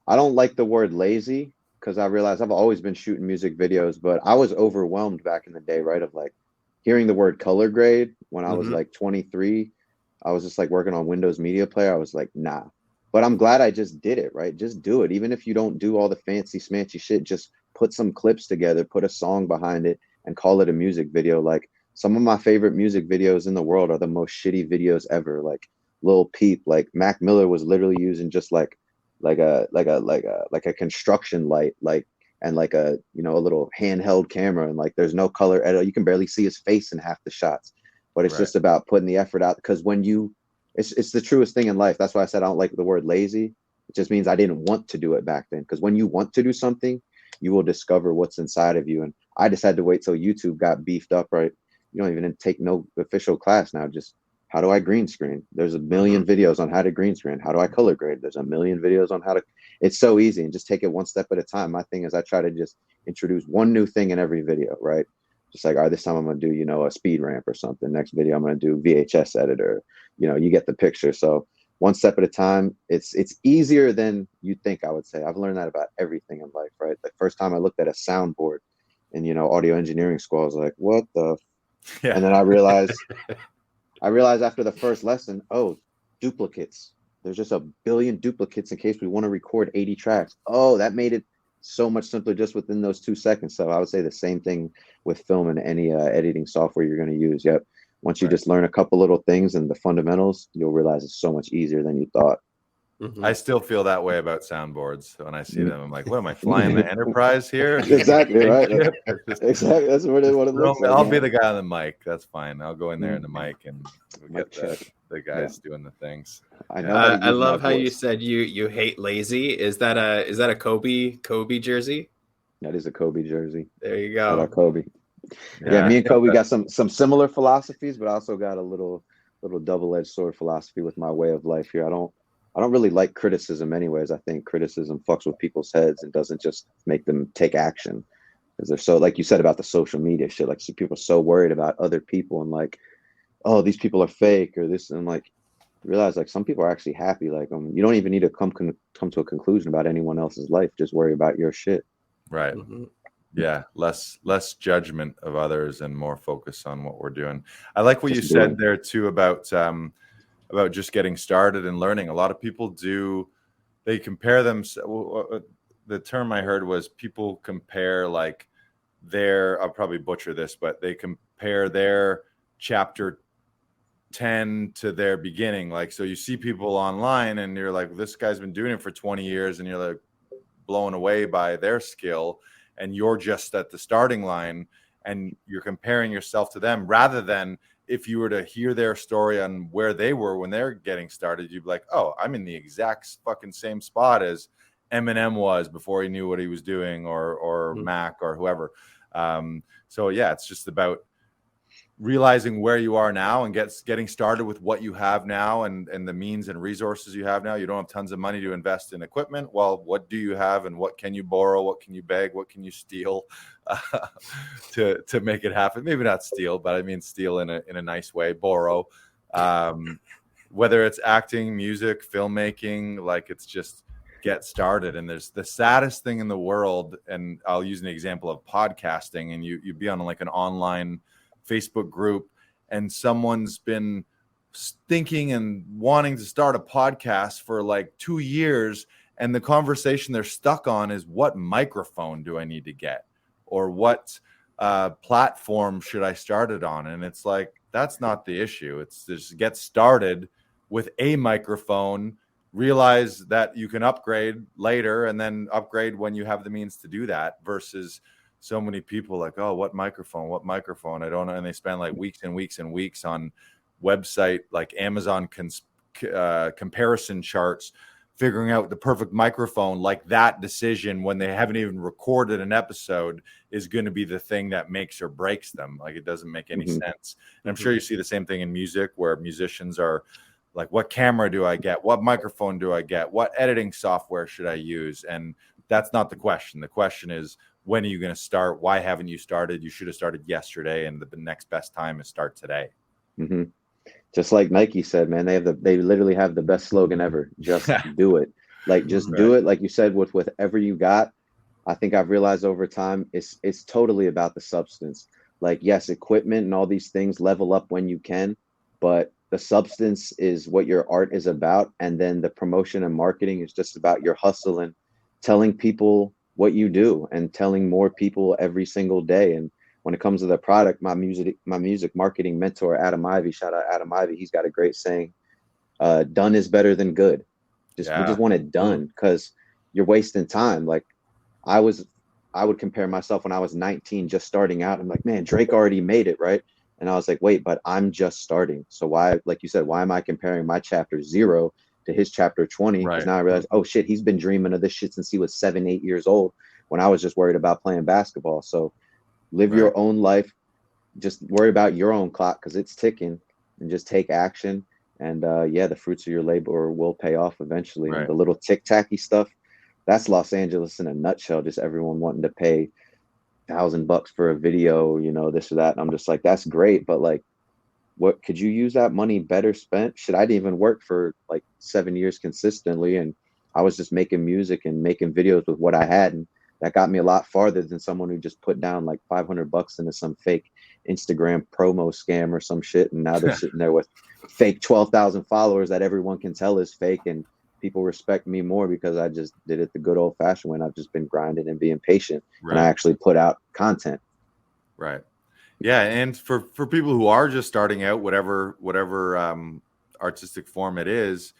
I don't like the word lazy, because I realize I've always been shooting music videos, but I was overwhelmed back in the day, right? Of like hearing the word color grade when I was like 23. I was just like working on Windows Media Player. I was like, nah. But I'm glad I just did it, right? Just do it. Even if you don't do all the fancy smancy shit, just put some clips together, put a song behind it, and call it a music video. Like some of my favorite music videos in the world are the most shitty videos ever. Like Lil Peep, like Mac Miller was literally using just like a construction light, like, and like a a little handheld camera, and like there's no color at all. You can barely see his face in half the shots. But it's
Right.
just about putting the effort out, because when it's the truest thing in life. That's why I said I don't like the word lazy. It just means I didn't want to do it back then. Because when you want to do something, you will discover what's inside of you. And I just had to wait till YouTube got beefed up, right? You don't even take no official class now. Just How do I green screen? There's a million videos on how to green screen. How do I color grade? There's a million videos on how to. It's so easy, and just take it one step at a time. My thing is I try to just introduce one new thing in every video, right? Just like, all right, this time I'm gonna do, a speed ramp or something. Next video I'm gonna do VHS editor. You get the picture. So one step at a time. It's easier than you think, I would say. I've learned that about everything in life, right? The first time I looked at a soundboard in audio engineering school, I was like, what the?
Yeah.
And then I realized after the first lesson, oh, duplicates. There's just a billion duplicates in case we want to record 80 tracks. Oh, that made it so much simpler just within those 2 seconds. So I would say the same thing with film and any editing software you're going to use. Yep. Once you just learn a couple little things and the fundamentals, you'll realize it's so much easier than you thought.
I still feel that way about soundboards. When I see them, I'm like, what am I flying the Enterprise here?
Exactly, right? Exactly. That's what it looks like.
I'll be the guy on the mic. That's fine. I'll go in there in the mic and we'll get the guys doing the things.
I know.
I love how you said you hate lazy. Is that a Kobe jersey?
That is a Kobe jersey.
There you go.
Kobe. Yeah, me and Kobe got some similar philosophies, but I also got a little double-edged sword philosophy with my way of life here. I don't really like criticism anyways. I think criticism fucks with people's heads and doesn't just make them take action, because they're so, like you said about the social media shit, like people are so worried about other people and like, oh, these people are fake or this, and like realize like some people are actually happy. Like you don't even need to come to a conclusion about anyone else's life. Just worry about your shit.
Right. Yeah, less judgment of others and more focus on what we're doing. I like what you said there too about just getting started and learning. A lot of people they compare them. The term I heard was people compare like I'll probably butcher this, but they compare their chapter 10 to their beginning. Like, so you see people online and you're like, this guy's been doing it for 20 years and you're like blown away by their skill, and you're just at the starting line and you're comparing yourself to them, rather than if you were to hear their story on where they were when they're getting started, you'd be like, oh, I'm in the exact fucking same spot as Eminem was before he knew what he was doing, or Mac or whoever. So yeah, it's just about realizing where you are now and getting started with what you have now and the means and resources you have now. You don't have tons of money to invest in equipment. Well, what do you have, and what can you borrow? What can you beg? What can you steal to make it happen? Maybe not steal, but I mean steal in a nice way. Borrow, whether it's acting, music, filmmaking, like it's just get started. And there's the saddest thing in the world, and I'll use an example of podcasting, and you'd be on like an online Facebook group and someone's been thinking and wanting to start a podcast for like 2 years, and the conversation they're stuck on is, what microphone do I need to get, or what platform should I start it on? And it's like, that's not the issue. It's just get started with a microphone, realize that you can upgrade later, and then upgrade when you have the means to do that, versus so many people like, oh, what microphone? I don't know. And they spend like weeks and weeks and weeks on website like Amazon comparison charts, figuring out the perfect microphone. Like that decision, when they haven't even recorded an episode, is going to be the thing that makes or breaks them. Like it doesn't make any sense. And I'm sure you see the same thing in music, where musicians are like, what camera do I get? What microphone do I get? What editing software should I use? And that's not the question. The question is, when are you going to start? Why haven't you started? You should have started yesterday, and the next best time is start today.
Just like Nike said, man, they literally have the best slogan ever. Just do it. Like, just do it. Like you said, with whatever you got. I think I've realized over time, it's totally about the substance. Like, yes, equipment and all these things level up when you can, but the substance is what your art is about. And then the promotion and marketing is just about your hustle and telling people what you do and telling more people every single day. And when it comes to the product, my music marketing mentor, Adam Ivy, shout out Adam Ivy, he's got a great saying, done is better than good. We just want it done, because you're wasting time. Like I would compare myself when I was 19, just starting out. I'm like, man, Drake already made it, right? And I was like, wait, but I'm just starting. So why, like you said, why am I comparing my chapter 0 to his chapter 20? Because now I realize, oh shit, he's been dreaming of this shit since he was 7, 8 years old, when I was just worried about playing basketball. So live your own life. Just worry about your own clock, because it's ticking. and just take action. And yeah, the fruits of your labor will pay off eventually. And
Right.
the little tic-tacky stuff, that's Los Angeles in a nutshell. Just everyone wanting to pay $1,000 for a video, this or that. And I'm just like, that's great, but like, what could you use that money better spent? Shit, I didn't even work for like 7 years consistently, and I was just making music and making videos with what I had, and that got me a lot farther than someone who just put down like $500 into some fake Instagram promo scam or some shit, and now they're sitting there with fake 12,000 followers that everyone can tell is fake, and people respect me more because I just did it the good old fashioned way. I've just been grinding and being patient, and I actually put out content.
Right. Yeah, and for people who are just starting out, whatever artistic form it is,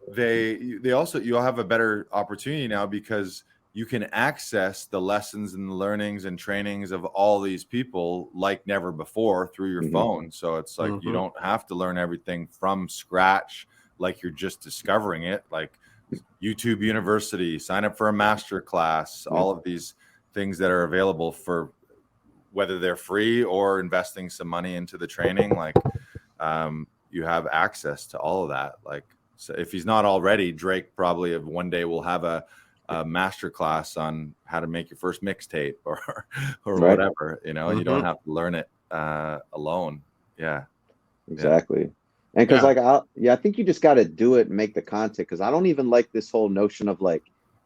they also, you'll have a better opportunity now because you can access the lessons and the learnings and trainings of all these people like never before through your phone. So it's like you don't have to learn everything from scratch, like you're just discovering it. Like YouTube University, sign up for a master class, all of these things that are available for whether they're free or investing some money into the training, like you have access to all of that. Like, so if he's not already, Drake probably one day will have a master class on how to make your first mixtape or whatever, you don't have to learn it alone. Yeah,
exactly. And because I think you just got to do it and make the content, because I don't even like this whole notion of like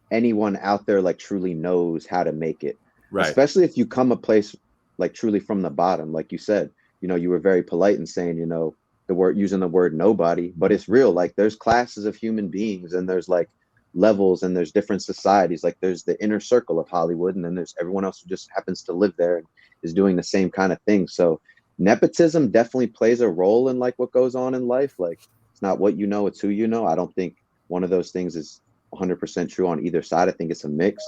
anyone out there like truly knows how to make it, especially if you come a place like truly from the bottom. Like you said, you were very polite in saying, using the word nobody, but it's real. Like there's classes of human beings, and there's like levels, and there's different societies. Like there's the inner circle of Hollywood, and then there's everyone else who just happens to live there and is doing the same kind of thing. So nepotism definitely plays a role in like what goes on in life. Like it's not what you know, it's who you know. I don't think one of those things is 100% true on either side. I think it's a mix.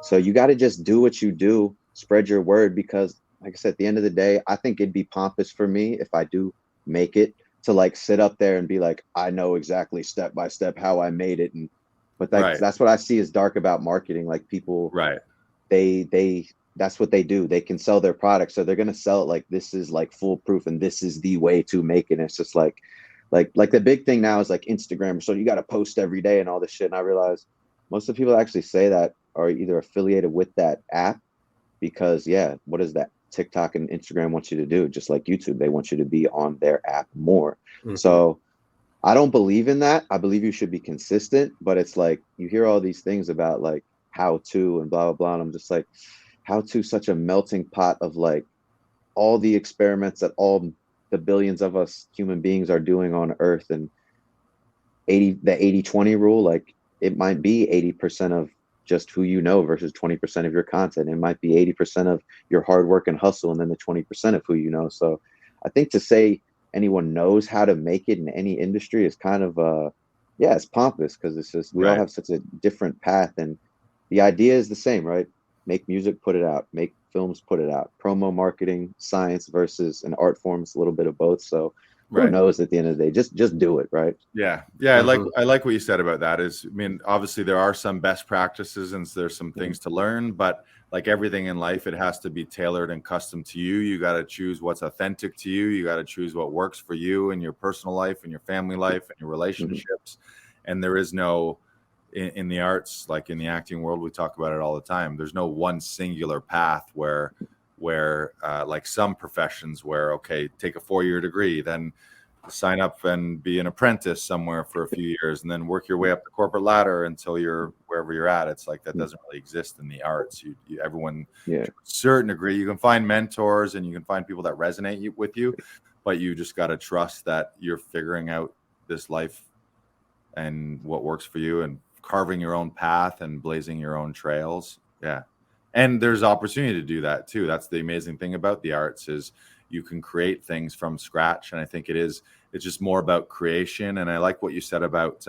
So you got to just do what you do, spread your word, because like I said, at the end of the day, I think it'd be pompous for me if I do make it to like sit up there and be like, I know exactly step by step how I made it. But that's what I see is dark about marketing. Like people, they that's what they do. They can sell their product, so they're gonna sell it like this is like foolproof and this is the way to make it. And it's just like the big thing now is like Instagram. So you got to post every day and all this shit. And I realize most of the people that actually say that are either affiliated with that app, because what is that? TikTok and Instagram want you to do, just like YouTube. They want you to be on their app more. So I don't believe in that. I believe you should be consistent, but it's like you hear all these things about like how to and blah, blah, blah. And I'm just like, how to such a melting pot of like all the experiments that all the billions of us human beings are doing on Earth, and the 80-20 rule, like it might be 80% of just who you know versus 20% of your content. It might be 80% of your hard work and hustle, and then the 20% of who you know. So I think to say anyone knows how to make it in any industry is kind of it's pompous, because it's just we all have such a different path, and the idea is the same, right? Make music, put it out. Make films, put it out. Promo, marketing, science versus an art form. It's a little bit of both. So who knows at the end of the day? Just do it, right?
Yeah. I like what you said about that. Is, I mean, obviously there are some best practices and there's some things to learn, but like everything in life, it has to be tailored and custom to you. You got to choose what's authentic to you. You got to choose what works for you in your personal life and your family life and your relationships. And there is no, in the arts, like in the acting world, we talk about it all the time. There's no one singular path where like some professions where, okay, take a 4-year degree, then sign up and be an apprentice somewhere for a few years, and then work your way up the corporate ladder until you're wherever you're at. It's like that doesn't really exist in the arts. Everyone, to a certain degree, you can find mentors and you can find people that resonate with you, but you just got to trust that you're figuring out this life and what works for you, and carving your own path and blazing your own trails. Yeah. And there's opportunity to do that too. That's the amazing thing about the arts, is you can create things from scratch. And I think it's just more about creation. And I like what you said about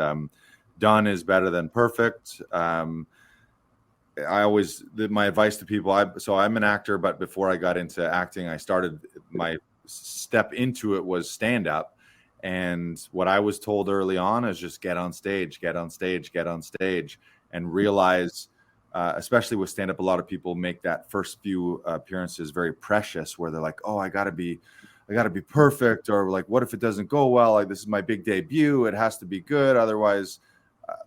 done is better than perfect. My advice to people, so I'm an actor, but before I got into acting, my step into it was stand up. And what I was told early on is just get on stage, and realize, especially with stand-up, a lot of people make that first few appearances very precious, where they're like, oh, I got to be I got to be perfect, or like, what if it doesn't go well? Like, this is my big debut. It has to be good. Otherwise,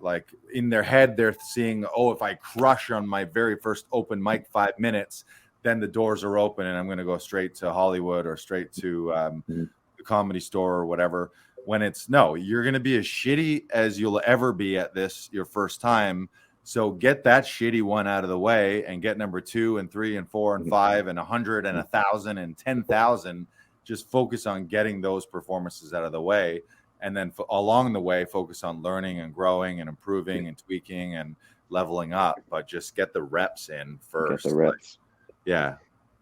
like in their head, they're seeing, oh, if I crush on my very first open mic 5 minutes, then the doors are open and I'm going to go straight to Hollywood or straight to the Comedy Store or whatever. When it's no, you're going to be as shitty as you'll ever be at this your first time. So get that shitty one out of the way and get number 2 and 3 and 4 and 5 and 100 and 1,000 and 10,000. Just focus on getting those performances out of the way. And then along the way, focus on learning and growing and improving and tweaking and leveling up. But just get the reps in first.
Get the reps.
Yeah.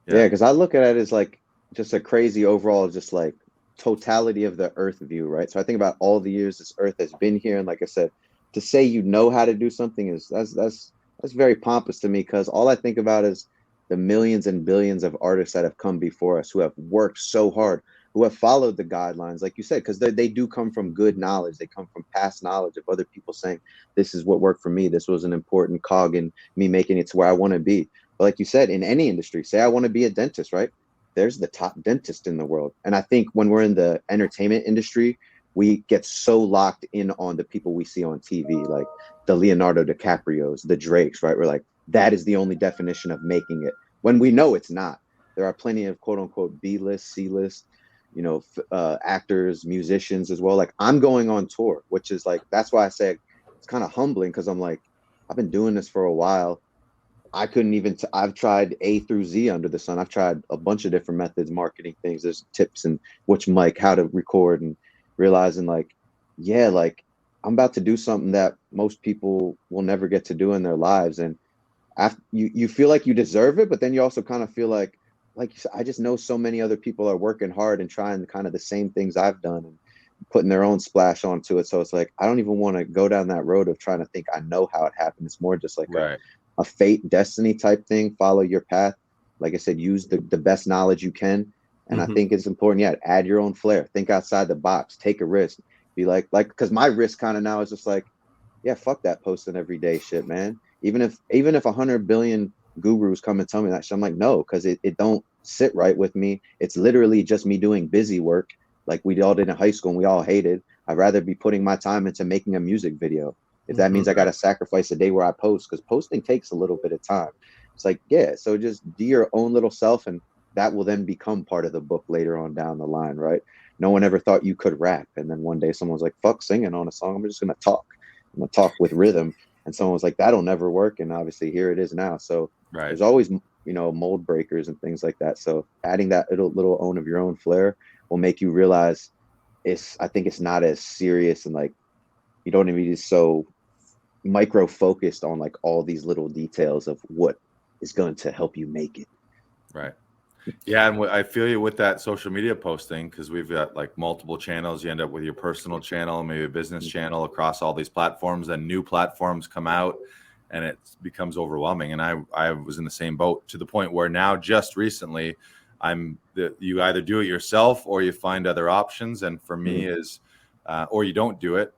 Because I look at it as like just a crazy overall, just like totality of the earth view, right? So I think about all the years this earth has been here. And like I said, to say you know how to do something is that's very pompous to me, because all I think about is the millions and billions of artists that have come before us who have worked so hard, who have followed the guidelines, like you said, because they do come from good knowledge. They come from past knowledge of other people saying, this is what worked for me. This was an important cog in me making it to where I want to be. But like you said, in any industry, say I want to be a dentist, right? There's the top dentist in the world. And I think when we're in the entertainment industry, we get so locked in on the people we see on TV, like the Leonardo DiCaprios, the Drakes, right? We're like, that is the only definition of making it, when we know it's not. There are plenty of quote unquote B-list, C-list, actors, musicians as well. Like, I'm going on tour, which is like, that's why I say it's kind of humbling, because I'm like, I've been doing this for a while. I couldn't even, I've tried A through Z under the sun. I've tried a bunch of different methods, marketing things. There's tips and which mic, how to record, and realizing like, yeah, like I'm about to do something that most people will never get to do in their lives. And after you feel like you deserve it, but then you also kind of feel like I just know so many other people are working hard and trying kind of the same things I've done and putting their own splash onto it. So it's like, I don't even want to go down that road of trying to think I know how it happened. It's more just like a fate, destiny type thing. Follow your path. Like I said, use the best knowledge you can. And I think it's important. Add your own flair. Think outside the box. Take a risk. Be like, because my risk kind of now is just like, yeah, fuck that posting every day shit, man. Even if 100 billion gurus come and tell me that shit, I'm like, no, because it don't sit right with me. It's literally just me doing busy work like we all did in high school and we all hated. I'd rather be putting my time into making a music video. If that means I got to sacrifice a day where I post, because posting takes a little bit of time. It's like, yeah, so just do your own little self, and that will then become part of the book later on down the line, right? No one ever thought you could rap. And then one day someone's like, fuck singing on a song. I'm just going to talk. I'm going to talk with rhythm. And someone was like, that'll never work. And obviously here it is now. So there's always, mold breakers and things like that. So adding that little own of your own flair will make you realize I think it's not as serious, and like, you don't even be so micro focused on like all these little details of what is going to help you make it.
Right. Yeah, and I feel you with that social media posting, because we've got like multiple channels. You end up with your personal channel, maybe a business channel across all these platforms, and new platforms come out, and it becomes overwhelming. And I was in the same boat, to the point where now, just recently, you either do it yourself or you find other options. And for me is, or you don't do it.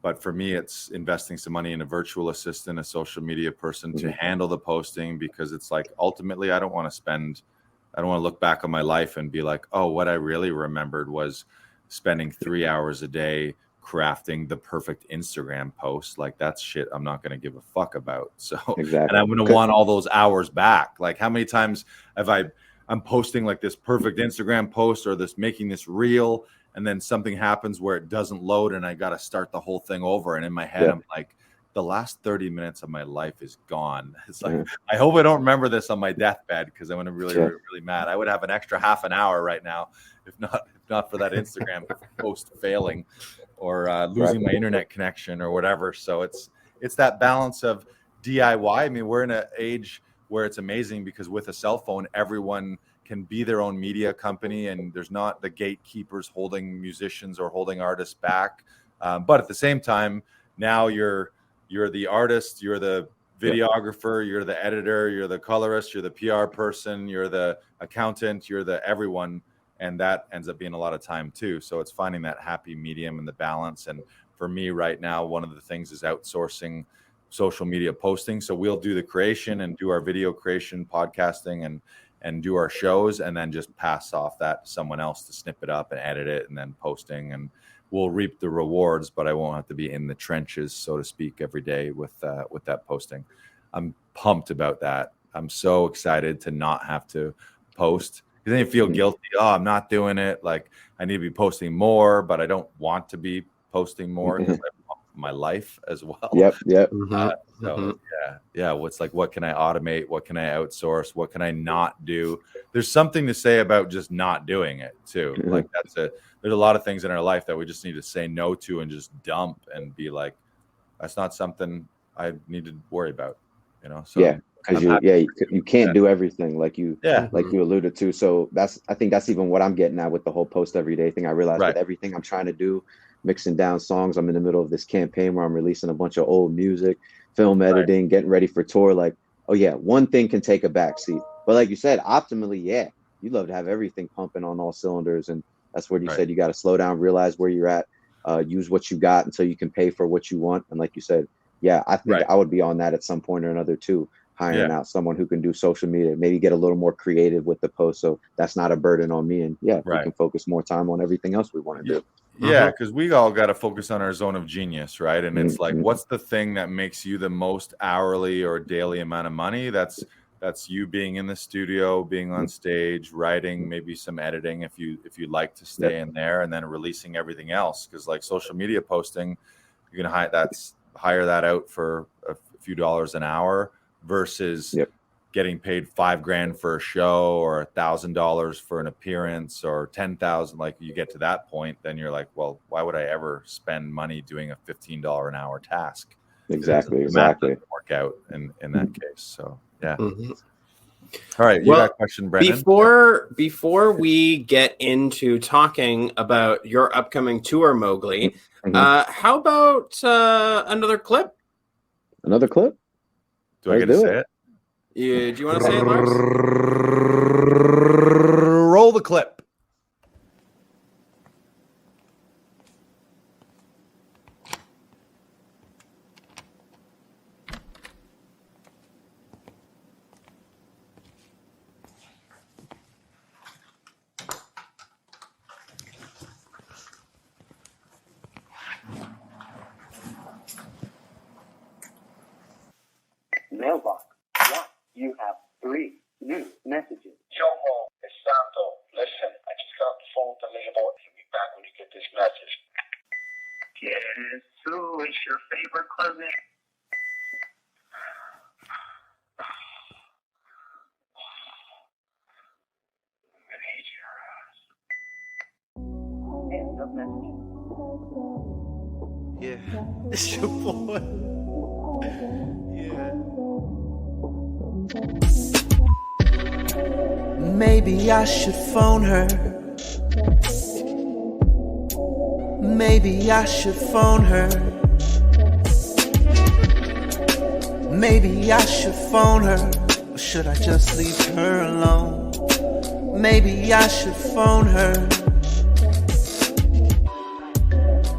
But for me, it's investing some money in a virtual assistant, a social media person to handle the posting, because it's like, ultimately, I don't want to look back on my life and be like, oh, what I really remembered was spending 3 hours a day crafting the perfect Instagram post. Like, that's shit I'm not going to give a fuck about. So, exactly. And I'm going to want all those hours back. Like, how many times I'm posting like this perfect Instagram post or making this reel, and then something happens where it doesn't load and I got to start the whole thing over. And in my head, I'm like, the last 30 minutes of my life is gone. It's like, I hope I don't remember this on my deathbed, because I'm going to really mad. I would have an extra half an hour right now, if not for that Instagram post failing or losing my internet connection or whatever. So it's that balance of DIY. I mean, we're in an age where it's amazing, because with a cell phone, everyone can be their own media company, and there's not the gatekeepers holding musicians or holding artists back. But at the same time, now you're the artist, you're the videographer, you're the editor, you're the colorist, you're the PR person, you're the accountant, you're the everyone. And that ends up being a lot of time too. So it's finding that happy medium and the balance. And for me right now, one of the things is outsourcing social media posting. So we'll do the creation and do our video creation, podcasting, and do our shows, and then just pass off that to someone else to snip it up and edit it and then posting, and we'll reap the rewards, but I won't have to be in the trenches, so to speak, every day with that posting. I'm pumped about that. I'm so excited to not have to post, because then you feel guilty. Oh, I'm not doing it. Like, I need to be posting more, but I don't want to be posting more because I want my life as well.
Yep.
Yeah. What's like, what can I automate? What can I outsource? What can I not do? There's something to say about just not doing it too. Like, there's a lot of things in our life that we just need to say no to and just dump and be like, that's not something I need to worry about. So
yeah, because you can't do everything like you alluded to. So I think that's even what I'm getting at with the whole post every day thing. I realized with everything I'm trying to do, mixing down songs, I'm in the middle of this campaign where I'm releasing a bunch of old music, film editing, getting ready for tour. Like, oh yeah, one thing can take a backseat. But like you said, optimally, yeah, you'd love to have everything pumping on all cylinders. And that's where you said you got to slow down, realize where you're at, use what you got until you can pay for what you want. And like you said, yeah, I think I would be on that at some point or another too, hiring out someone who can do social media, maybe get a little more creative with the post, so that's not a burden on me. And we can focus more time on everything else we want to do.
Yeah, because we all got to focus on our zone of genius, right? And it's like, what's the thing that makes you the most hourly or daily amount of money? That's you being in the studio, being on stage, writing, maybe some editing if you like to stay in there, and then releasing everything else. Because like social media posting, you can hire that out for a few dollars an hour versus getting paid $5,000 for a show or $1,000 for an appearance or $10,000. Like, you get to that point, then you're like, well, why would I ever spend money doing a $15 an hour task?
Exactly.
Work out in that case. So yeah. All right, you got a question, Brendan?
Before we get into talking about your upcoming tour, Mowgli, how about another clip?
Another clip?
Do I get to say it?
Do you want to say it, Lars?
Roll the clip.
Mailbox. Yeah, you have 3 new messages.
Yo, Mo, it's Santo. Listen, I just got the phone to label. Hit me back when you get this message. Guess who is your favorite cousin?
End of message.
Yeah, it's your boy. Yeah. Maybe I should phone her. Maybe I should phone her. Maybe I should phone her. Or should I just leave her alone? Maybe I should phone her.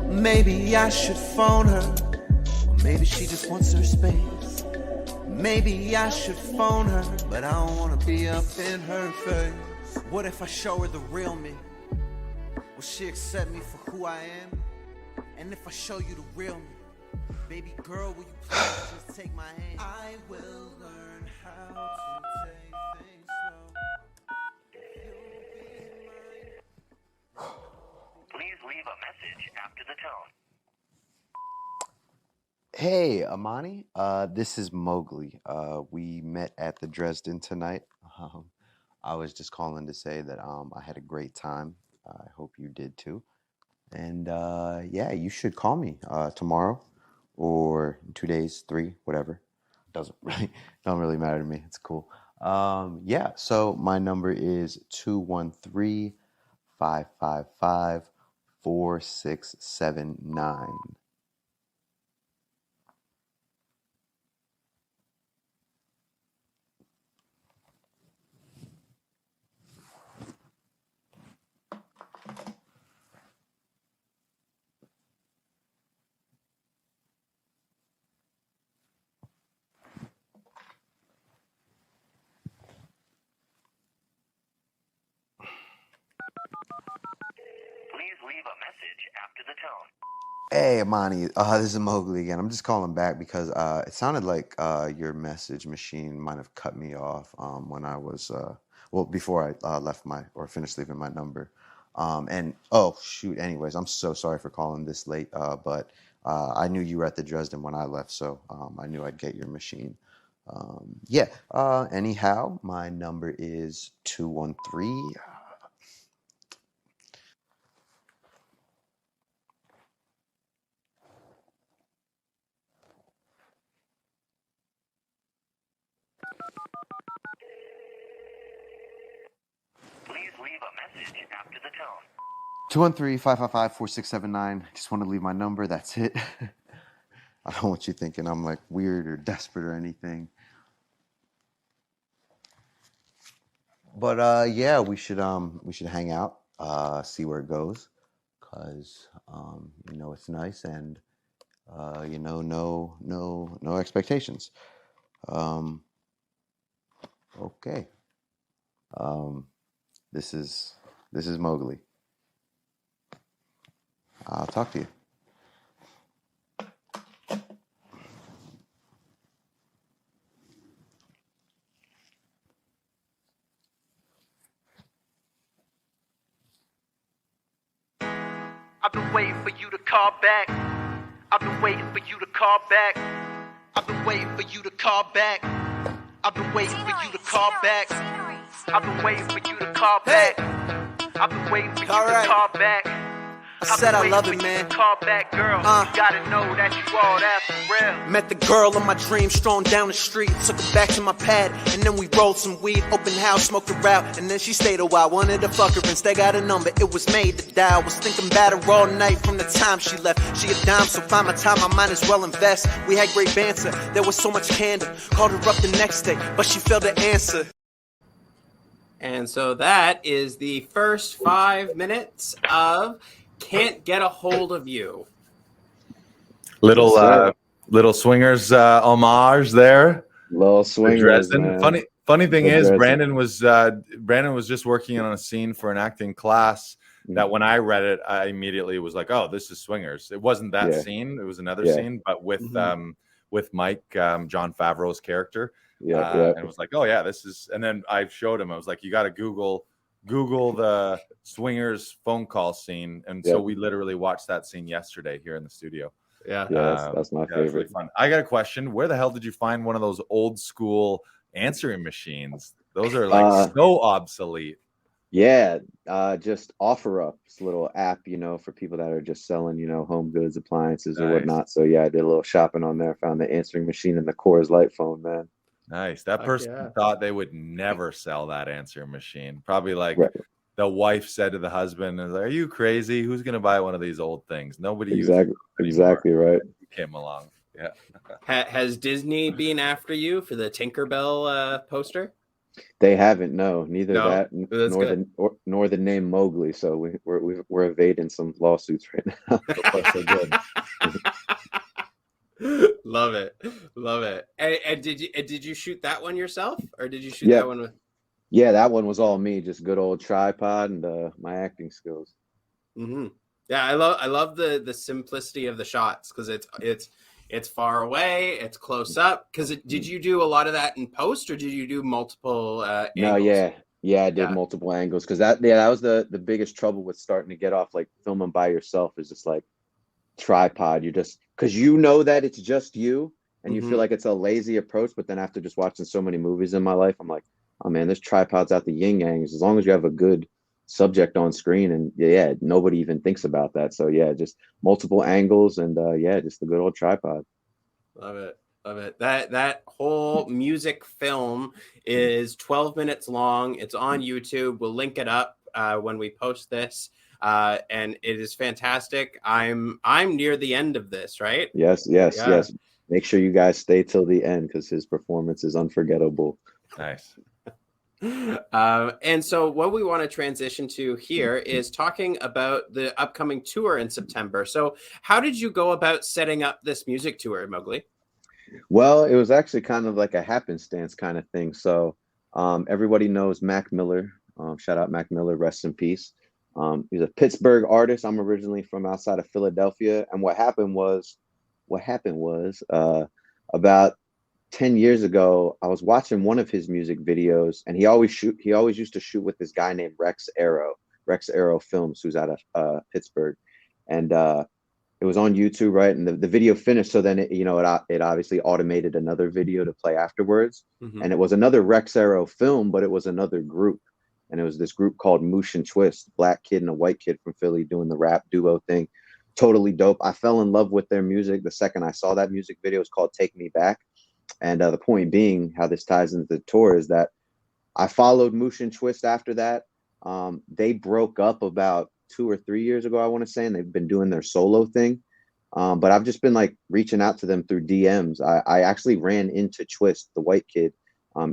Maybe I should phone her. Or maybe she just wants her space. Maybe I should phone her, but I don't wanna be up in her face. What if I show her the real me? Will she accept me for who I am? And if I show you the real me, baby girl, will you please just take my hand? I will learn how to take things slow.
Please leave a message after the tone.
Hey, Amani. This is Mowgli. We met at the Dresden tonight. I was just calling to say that I had a great time. I hope you did too. And yeah, you should call me tomorrow or in 2 days, 3, whatever. Don't really matter to me. It's cool. Yeah, so my number is 213-555-4679.
leave a message after the tone.
Hey, Amani, this is Mowgli again. I'm just calling back because it sounded like your message machine might have cut me off when I was, before I left or finished leaving my number. And oh, shoot, anyways, I'm so sorry for calling this late, but I knew you were at the Dresden when I left, so I knew I'd get your machine. Anyhow, my number is 213.
Please leave a message after the tone.
213-555-4679. Just want to leave my number. That's it. I don't want you thinking I'm like weird or desperate or anything. But yeah, we should hang out, see where it goes, cause it's nice and no expectations. Okay. This is Mowgli. I'll talk to you.
I've been waiting for you to call back. I've been waiting for you to call back. I've been waiting for you to call back. I've been waiting for you to call back. I've been waiting for you to call back. I've been waiting for you to call back.
I said I love it, man.
Call back, girl. You gotta know that you all that for real.
Met the girl of my dreams strolling down the street. Took her back to my pad, and then we rolled some weed. Open house, smoked her out, and then she stayed a while. Wanted to fuck her, instead got a number. It was made to dial. Was thinking about her all night from the time she left. She a dime, so find my time, I might as well invest. We had great banter, there was so much candor. Called her up the next day, but she failed to answer.
And so that is the first 5 minutes of Can't Get a Hold of You.
Little Swingers homage there.
Little Swingers,
Dresden.
man.
Funny thing
The
is,
Dresden.
Brandon was just working on a scene for an acting class that when I read it, I immediately was like, "Oh, this is Swingers." It wasn't that scene; it was another scene, but with Mike, John Favreau's character. And it was like, "Oh yeah, this is." And then I showed him. I was like, "You got to Google the Swingers phone call scene," and so we literally watched that scene yesterday here in the studio.
That's my favorite.
Really fun. I got a question. Where the hell did you find one of those old school answering machines? Those are like so obsolete.
Just OfferUp. It's a little app, for people that are just selling, home goods, appliances, or whatnot. So I did a little shopping on there. Found the answering machine and the Coors Light phone, man.
Nice. That person thought they would never sell that answering machine. Probably like the wife said to the husband, "Are you crazy? Who's going to buy one of these old things? Nobody uses them anymore."
Exactly right.
Came along. Yeah.
Has Disney been after you for the Tinkerbell poster?
They haven't. No, neither that nor the name Mowgli. So we're evading some lawsuits right now.
So good.
Love it. And did you shoot that one yourself, or did you shoot that one with?
Yeah, that one was all me. Just good old tripod and my acting skills.
Mm-hmm. Yeah, I love the simplicity of the shots because it's far away, it's close up. Because did you do a lot of that in post, or did you do multiple angles?
No, I did multiple angles because that was the biggest trouble with starting to get off like filming by yourself is just like tripod. You just because that it's just you and you feel like it's a lazy approach, but then after just watching so many movies in my life, I'm like, oh man, this tripod's out the yin yangs. As long as you have a good subject on screen, and nobody even thinks about that. So just multiple angles and just the good old tripod.
Love it. That whole music film is 12 minutes long. It's on YouTube. We'll link it up when we post this. And it is fantastic. I'm near the end of this, right?
Yes. Make sure you guys stay till the end because his performance is unforgettable.
Nice.
And so what we want to transition to here is talking about the upcoming tour in September. So how did you go about setting up this music tour, Mowgli?
Well, it was actually kind of like a happenstance kind of thing. So everybody knows Mac Miller. Shout out Mac Miller, rest in peace. He's a Pittsburgh artist. I'm originally from outside of Philadelphia, and what happened was about 10 years ago, I was watching one of his music videos, and he always used to shoot with this guy named Rex Arrow Films, who's out of Pittsburgh. And it was on YouTube, right? And the video finished, so then it obviously automated another video to play afterwards.
Mhm.
And it was another Rex Arrow film, but it was another group. And it was this group called Moosh and Twist, black kid and a white kid from Philly doing the rap duo thing. Totally dope. I fell in love with their music the second I saw that music video. It's called Take Me Back. And the point being, how this ties into the tour, is that I followed Moosh and Twist after that. They broke up about 2 or 3 years ago, I want to say, and they've been doing their solo thing. But I've just been like reaching out to them through DMs. I actually ran into Twist, the white kid,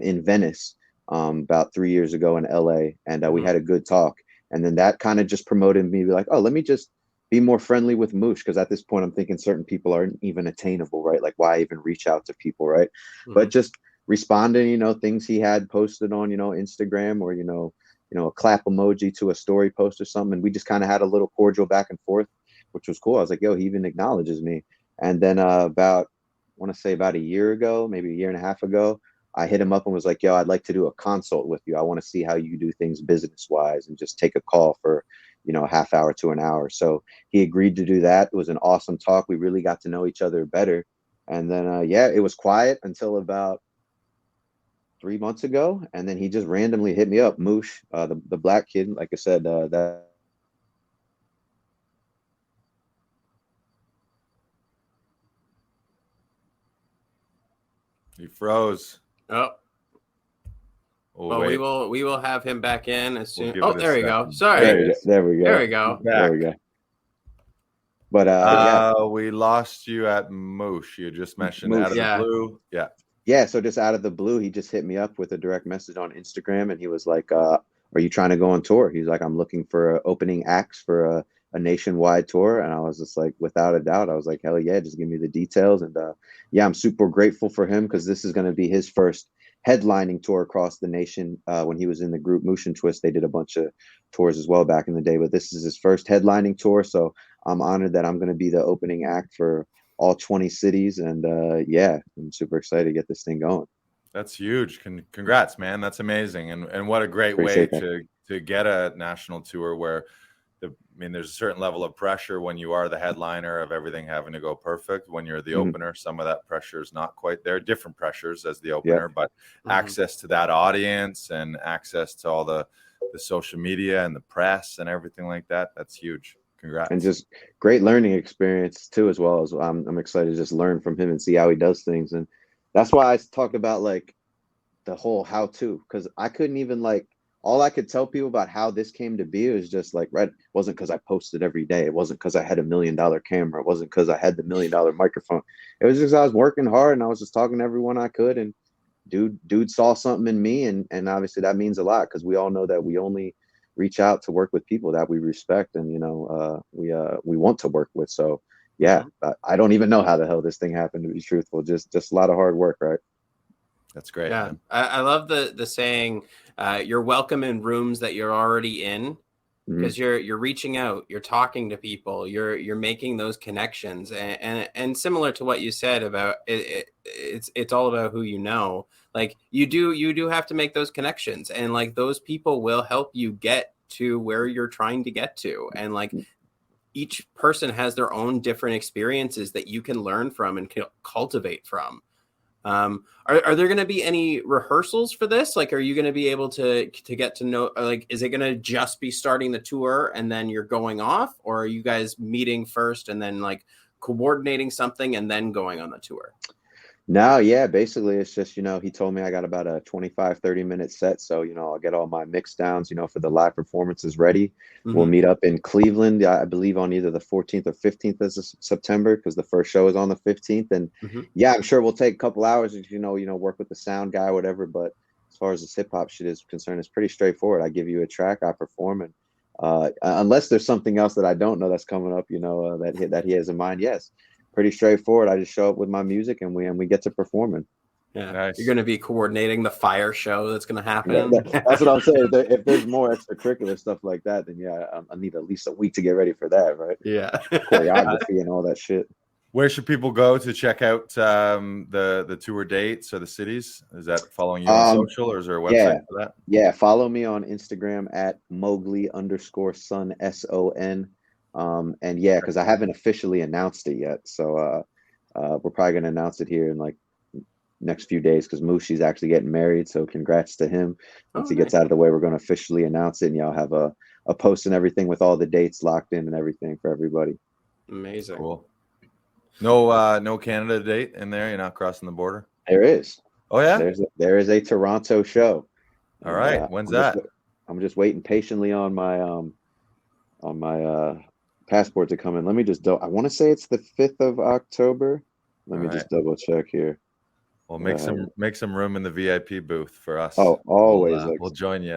in Venice about 3 years ago in LA, and we had a good talk. And then that kind of just promoted me to be like, oh, let me just be more friendly with Moosh, because at this point I'm thinking certain people aren't even attainable, right? Like, why even reach out to people, right? But just responding, things he had posted on, Instagram, or a clap emoji to a story post or something, and we just kind of had a little cordial back and forth, which was cool. I was like, yo, he even acknowledges me. And then about, I want to say about a year ago, maybe a year and a half ago, I hit him up and was like, yo, I'd like to do a consult with you. I want to see how you do things business wise, and just take a call for a half hour to an hour. So he agreed to do that. It was an awesome talk. We really got to know each other better. And then it was quiet until about 3 months ago, and then he just randomly hit me up. Moosh, the black kid, like I said, that
He froze.
Oh,
Oh,
well,
wait.
we will have him back in as soon.
give
Oh,
it a
there we go.
second.
Sorry.
there we go.
There we go.
There we go. But
we lost you at Moosh. You just mentioned
Moosh.
out of
Yeah.
the blue. Yeah.
Yeah, so just out of the blue, he just hit me up with a direct message on Instagram, and he was like, are you trying to go on tour? He's like, I'm looking for opening acts for a nationwide tour. And I was just like, without a doubt, I was like, hell yeah, just give me the details. And I'm super grateful for him, because this is going to be his first headlining tour across the nation. When he was in the group Moosh and Twist, they did a bunch of tours as well back in the day, but this is his first headlining tour. So I'm honored that I'm going to be the opening act for all 20 cities. And I'm super excited to get this thing going.
That's huge. Congrats, man. That's amazing. And what a great
Appreciate
way to get a national tour where there's a certain level of pressure when you are the headliner of everything having to go perfect. When you're the opener, some of that pressure is not quite there. Different pressures as the opener, but access to that audience and access to all the social media and the press and everything like that. That's huge. Congrats.
And just great learning experience too, as well. As I'm excited to just learn from him and see how he does things. And that's why I talk about like the whole how to, because I couldn't even all I could tell people about how this came to be was just like, it wasn't because I posted every day. It wasn't because I had $1 million camera. It wasn't because I had the $1 million microphone. It was just I was working hard, and I was just talking to everyone I could. And dude saw something in me, and obviously that means a lot, because we all know that we only reach out to work with people that we respect and we want to work with. So I don't even know how the hell this thing happened, to be truthful. Just a lot of hard work, right?
That's great.
Yeah, I love the saying, you're welcome in rooms that you're already in, because you're reaching out, you're talking to people, you're making those connections, and similar to what you said about it's all about who you know. Like you do have to make those connections, and like those people will help you get to where you're trying to get to, and like each person has their own different experiences that you can learn from and cultivate from. Are there going to be any rehearsals for this? Like, are you going to be able to get to know, like, is it going to just be starting the tour and then you're going off, or are you guys meeting first and then like coordinating something and then going on the tour?
No, yeah, basically it's just, he told me I got about a 25-30 minute set. So, I'll get all my mix downs, for the live performances ready. We'll meet up in Cleveland, I believe on either the 14th or 15th of September, because the first show is on the 15th. And I'm sure we'll take a couple hours, work with the sound guy, whatever. But as far as this hip hop shit is concerned, it's pretty straightforward. I give you a track, I perform, and unless there's something else that I don't know that's coming up, that he has in mind, yes. Pretty straightforward. I just show up with my music and we get to performing.
Yeah,
Nice.
you're going to be coordinating the fire show that's going to happen.
That's what I'm saying. If there's more extracurricular stuff like that, then yeah, I need at least a week to get ready for that, right?
Yeah.
Choreography and all that shit.
Where should people go to check out the tour dates or the cities? Is that following you on social, or is there a website for that?
Yeah, follow me on Instagram at Mowgli_Son SON. And yeah, because I haven't officially announced it yet, so we're probably gonna announce it here in like next few days because Mushi's actually getting married. So congrats to him. Once he gets out of the way, we're gonna officially announce it, and y'all have a post and everything with all the dates locked in and everything for everybody.
Amazing.
Cool. No Canada date in there. You're not crossing the border.
There is.
Oh yeah.
There is a Toronto show.
All right. When's
that? I'm just waiting patiently on my passport to come in. Let me just I want to say it's the 5th of October. Let me just double check here.
Well, make some room in the VIP booth for us.
Oh, always.
We'll join you.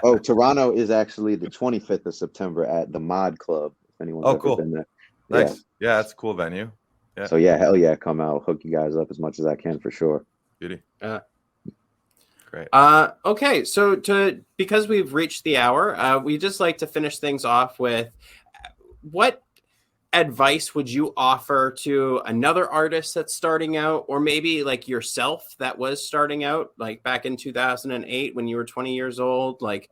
Oh, Toronto is actually the 25th of September at the Mod Club. If anyone's ever been there.
Nice. Yeah, that's a cool venue. Yeah.
So yeah, hell yeah, come out, hook you guys up as much as I can for sure.
Beauty. Great.
Okay, so because we've reached the hour, we just like to finish things off with what advice would you offer to another artist that's starting out, or maybe like yourself that was starting out, like back in 2008 when you were 20 years old? Like,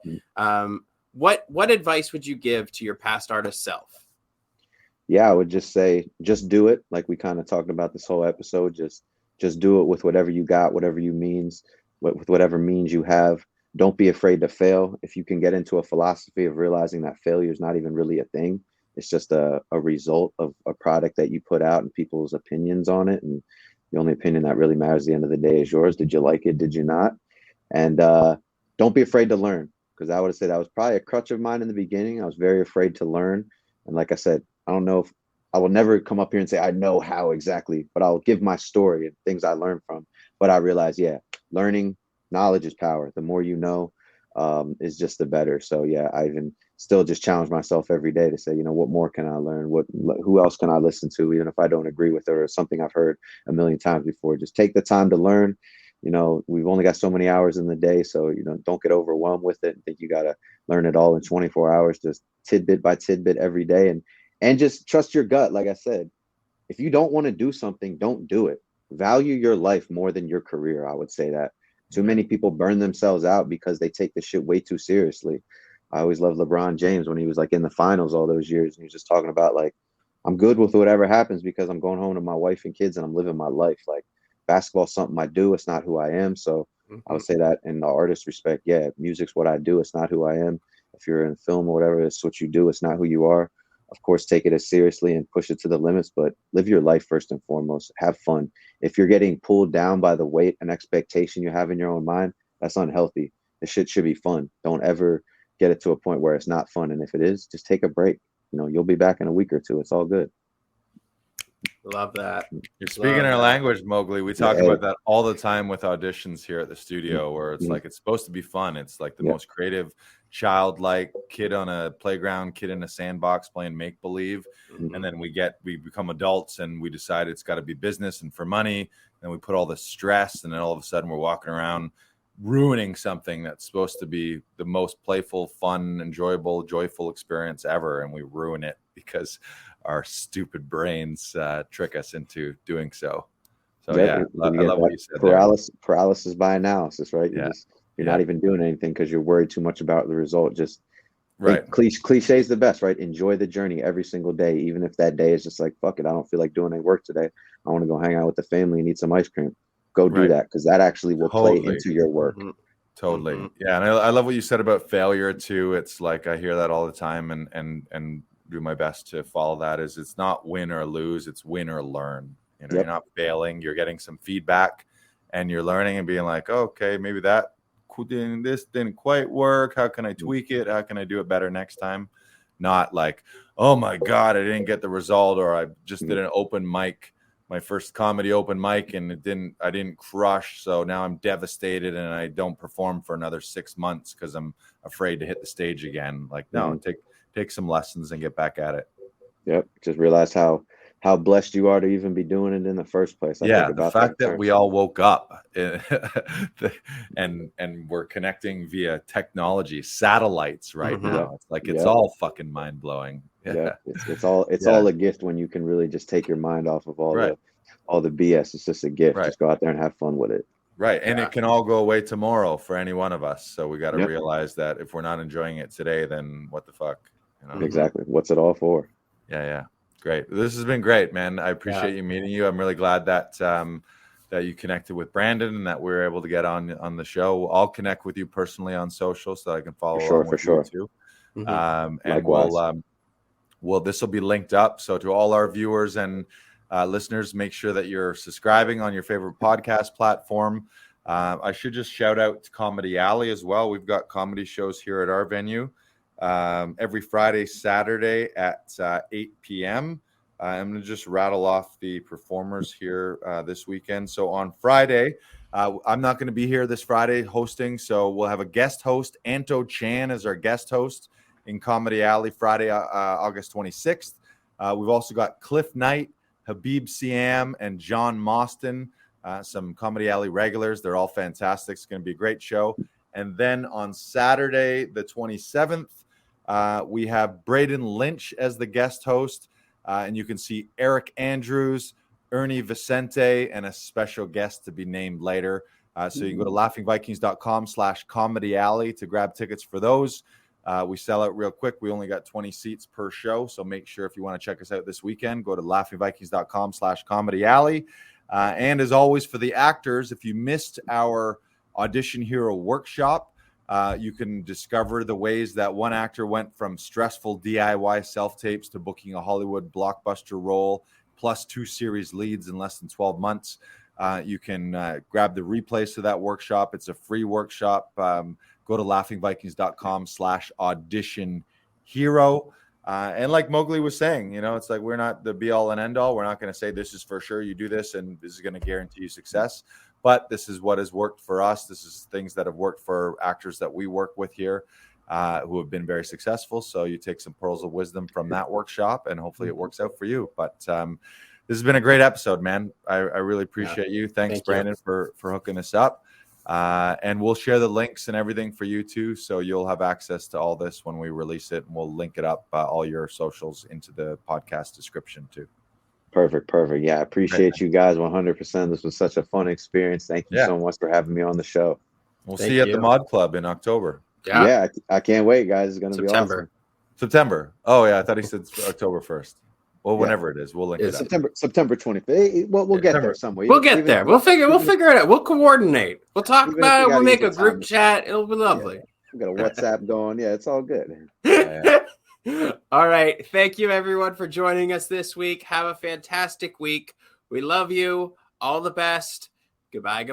what advice would you give to your past artist self?
Yeah, I would just say, just do it. Like we kind of talked about this whole episode. Just do it with whatever you got, whatever you means, with whatever means you have. Don't be afraid to fail. If you can get into a philosophy of realizing that failure is not even really a thing, it's just a result of a product that you put out and people's opinions on it. And the only opinion that really matters at the end of the day is yours. Did you like it? Did you not? And don't be afraid to learn, because I would have said that was probably a crutch of mine in the beginning. I was very afraid to learn. And like I said, I don't know if I will never come up here and say I know how exactly, but I'll give my story and things I learned from. But I realized, learning, knowledge is power. The more you know is just the better. So yeah, I even still just challenge myself every day to say, what more can I learn? Who else can I listen to, even if I don't agree with it or something I've heard a million times before? Just take the time to learn. We've only got so many hours in the day, so don't get overwhelmed with it and think you got to learn it all in 24 hours. Just tidbit by tidbit every day, and just trust your gut. Like I said, if you don't want to do something, don't do it. Value your life more than your career. I would say that. Too many people burn themselves out because they take this shit way too seriously. I always loved LeBron James when he was like in the finals all those years, and he was just talking about like, I'm good with whatever happens because I'm going home to my wife and kids and I'm living my life. Like, basketball's something I do. It's not who I am. So I would say that in the artist respect, yeah, music's what I do. It's not who I am. If you're in film or whatever, it's what you do. It's not who you are. Of course, take it as seriously and push it to the limits, but live your life first and foremost. Have fun. If you're getting pulled down by the weight and expectation you have in your own mind, that's unhealthy. The shit should be fun. Don't ever get it to a point where it's not fun. And if it is, just take a break. You'll be back in a week or two. It's all good.
Love that.
You're speaking our language, Mowgli. We talk about that all the time with auditions here at the studio, where it's like, it's supposed to be fun. It's like the most creative, childlike kid on a playground, kid in a sandbox playing make believe. And then we become adults and we decide it's got to be business and for money. And we put all the stress, and then all of a sudden we're walking around ruining something that's supposed to be the most playful, fun, enjoyable, joyful experience ever. And we ruin it because our stupid brains trick us into doing so. So I love what you said.
Paralysis by analysis, right? You're not even doing anything because you're worried too much about the result. Just cliche is the best, right? Enjoy the journey every single day, even if that day is just like, fuck it, I don't feel like doing any work today. I want to go hang out with the family and eat some ice cream. Go do that, because that actually will play into your work.
Totally. Yeah, and I love what you said about failure too. It's like I hear that all the time, and do my best to follow that. Is it's not win or lose, it's win or learn. You're not failing, you're getting some feedback and you're learning and being like, okay, maybe this didn't quite work. How can I tweak it? How can I do it better next time? Not like, oh my God, I didn't get the result, or I just did an open mic, my first comedy open mic, and I didn't crush. So now I'm devastated and I don't perform for another 6 months because I'm afraid to hit the stage again. Like, no, take some lessons and get back at it.
Yep. Just realize how how blessed you are to even be doing it in the first place. I think
The
about
fact
that
that we all woke up and we're connecting via technology, satellites right
Mhm.
now. It's like it's
Yep.
all fucking mind blowing.
Yeah, it's all
Yeah.
all a gift when you can really just take your mind off of
Right.
all the BS. It's just a gift.
Right.
Just go out there and have fun with it.
Right. And
Yeah.
it can all go away tomorrow for any one of us. So we got to
Yep.
realize that if we're not enjoying it today, then what the fuck? You know?
Exactly. What's it all for?
Yeah. Great. This has been great, man. I appreciate you meeting you. I'm really glad that that you connected with Brandon and that we were able to get on the show. I'll connect with you personally on social so that I can follow along with you too. And
Likewise.
well, this will be linked up. So to all our viewers and listeners, make sure that you're subscribing on your favorite podcast platform. I should just shout out to Comedy Alley as well. We've got comedy shows here at our venue every Friday, Saturday at 8 p.m. I'm going to just rattle off the performers here this weekend. So on Friday, I'm not going to be here this Friday hosting. So we'll have a guest host. Anto Chan is our guest host in Comedy Alley Friday, August 26th. We've also got Cliff Knight, Habib Siam, and John Mostyn, some Comedy Alley regulars. They're all fantastic. It's going to be a great show. And then on Saturday, the 27th, we have Braden Lynch as the guest host. And you can see Eric Andrews, Ernie Vicente, and a special guest to be named later. So you can go to laughingvikings.com/comedy alley to grab tickets for those. We sell out real quick. We only got 20 seats per show. So make sure if you want to check us out this weekend, go to laughingvikings.com/comedy alley. And as always, for the actors, if you missed our Audition Hero workshop, you can discover the ways that one actor went from stressful DIY self-tapes to booking a Hollywood blockbuster role, plus 2 series leads in less than 12 months. You can grab the replays to that workshop. It's a free workshop. Go to laughingvikings.com/audition hero. And like Mowgli was saying, it's like we're not the be all and end all. We're not going to say this is for sure. You do this and this is going to guarantee you success. But this is what has worked for us. This is things that have worked for actors that we work with here who have been very successful. So you take some pearls of wisdom from that workshop and hopefully it works out for you. But this has been a great episode, man. I really appreciate you. Thanks, Brandon, for hooking us up. And we'll share the links and everything for you too. So you'll have access to all this when we release it, and we'll link it up, all your socials into the podcast description too.
Perfect. Yeah, I appreciate you guys 100%. This was such a fun experience. Thank you so much for having me on the show.
We'll see you at the Mod Club in October.
Yeah, I can't wait, guys. It's going to be awesome.
September. Oh, yeah. I thought he said October 1st. Well, whenever it is, we'll link it up.
September 25th. We'll get there somewhere.
We'll get there. We'll figure it out. We'll coordinate. We'll talk about it. We'll make a group chat. It'll be lovely.
We got a WhatsApp going. Yeah, it's all good.
All right. Thank you, everyone, for joining us this week. Have a fantastic week. We love you. All the best. Goodbye.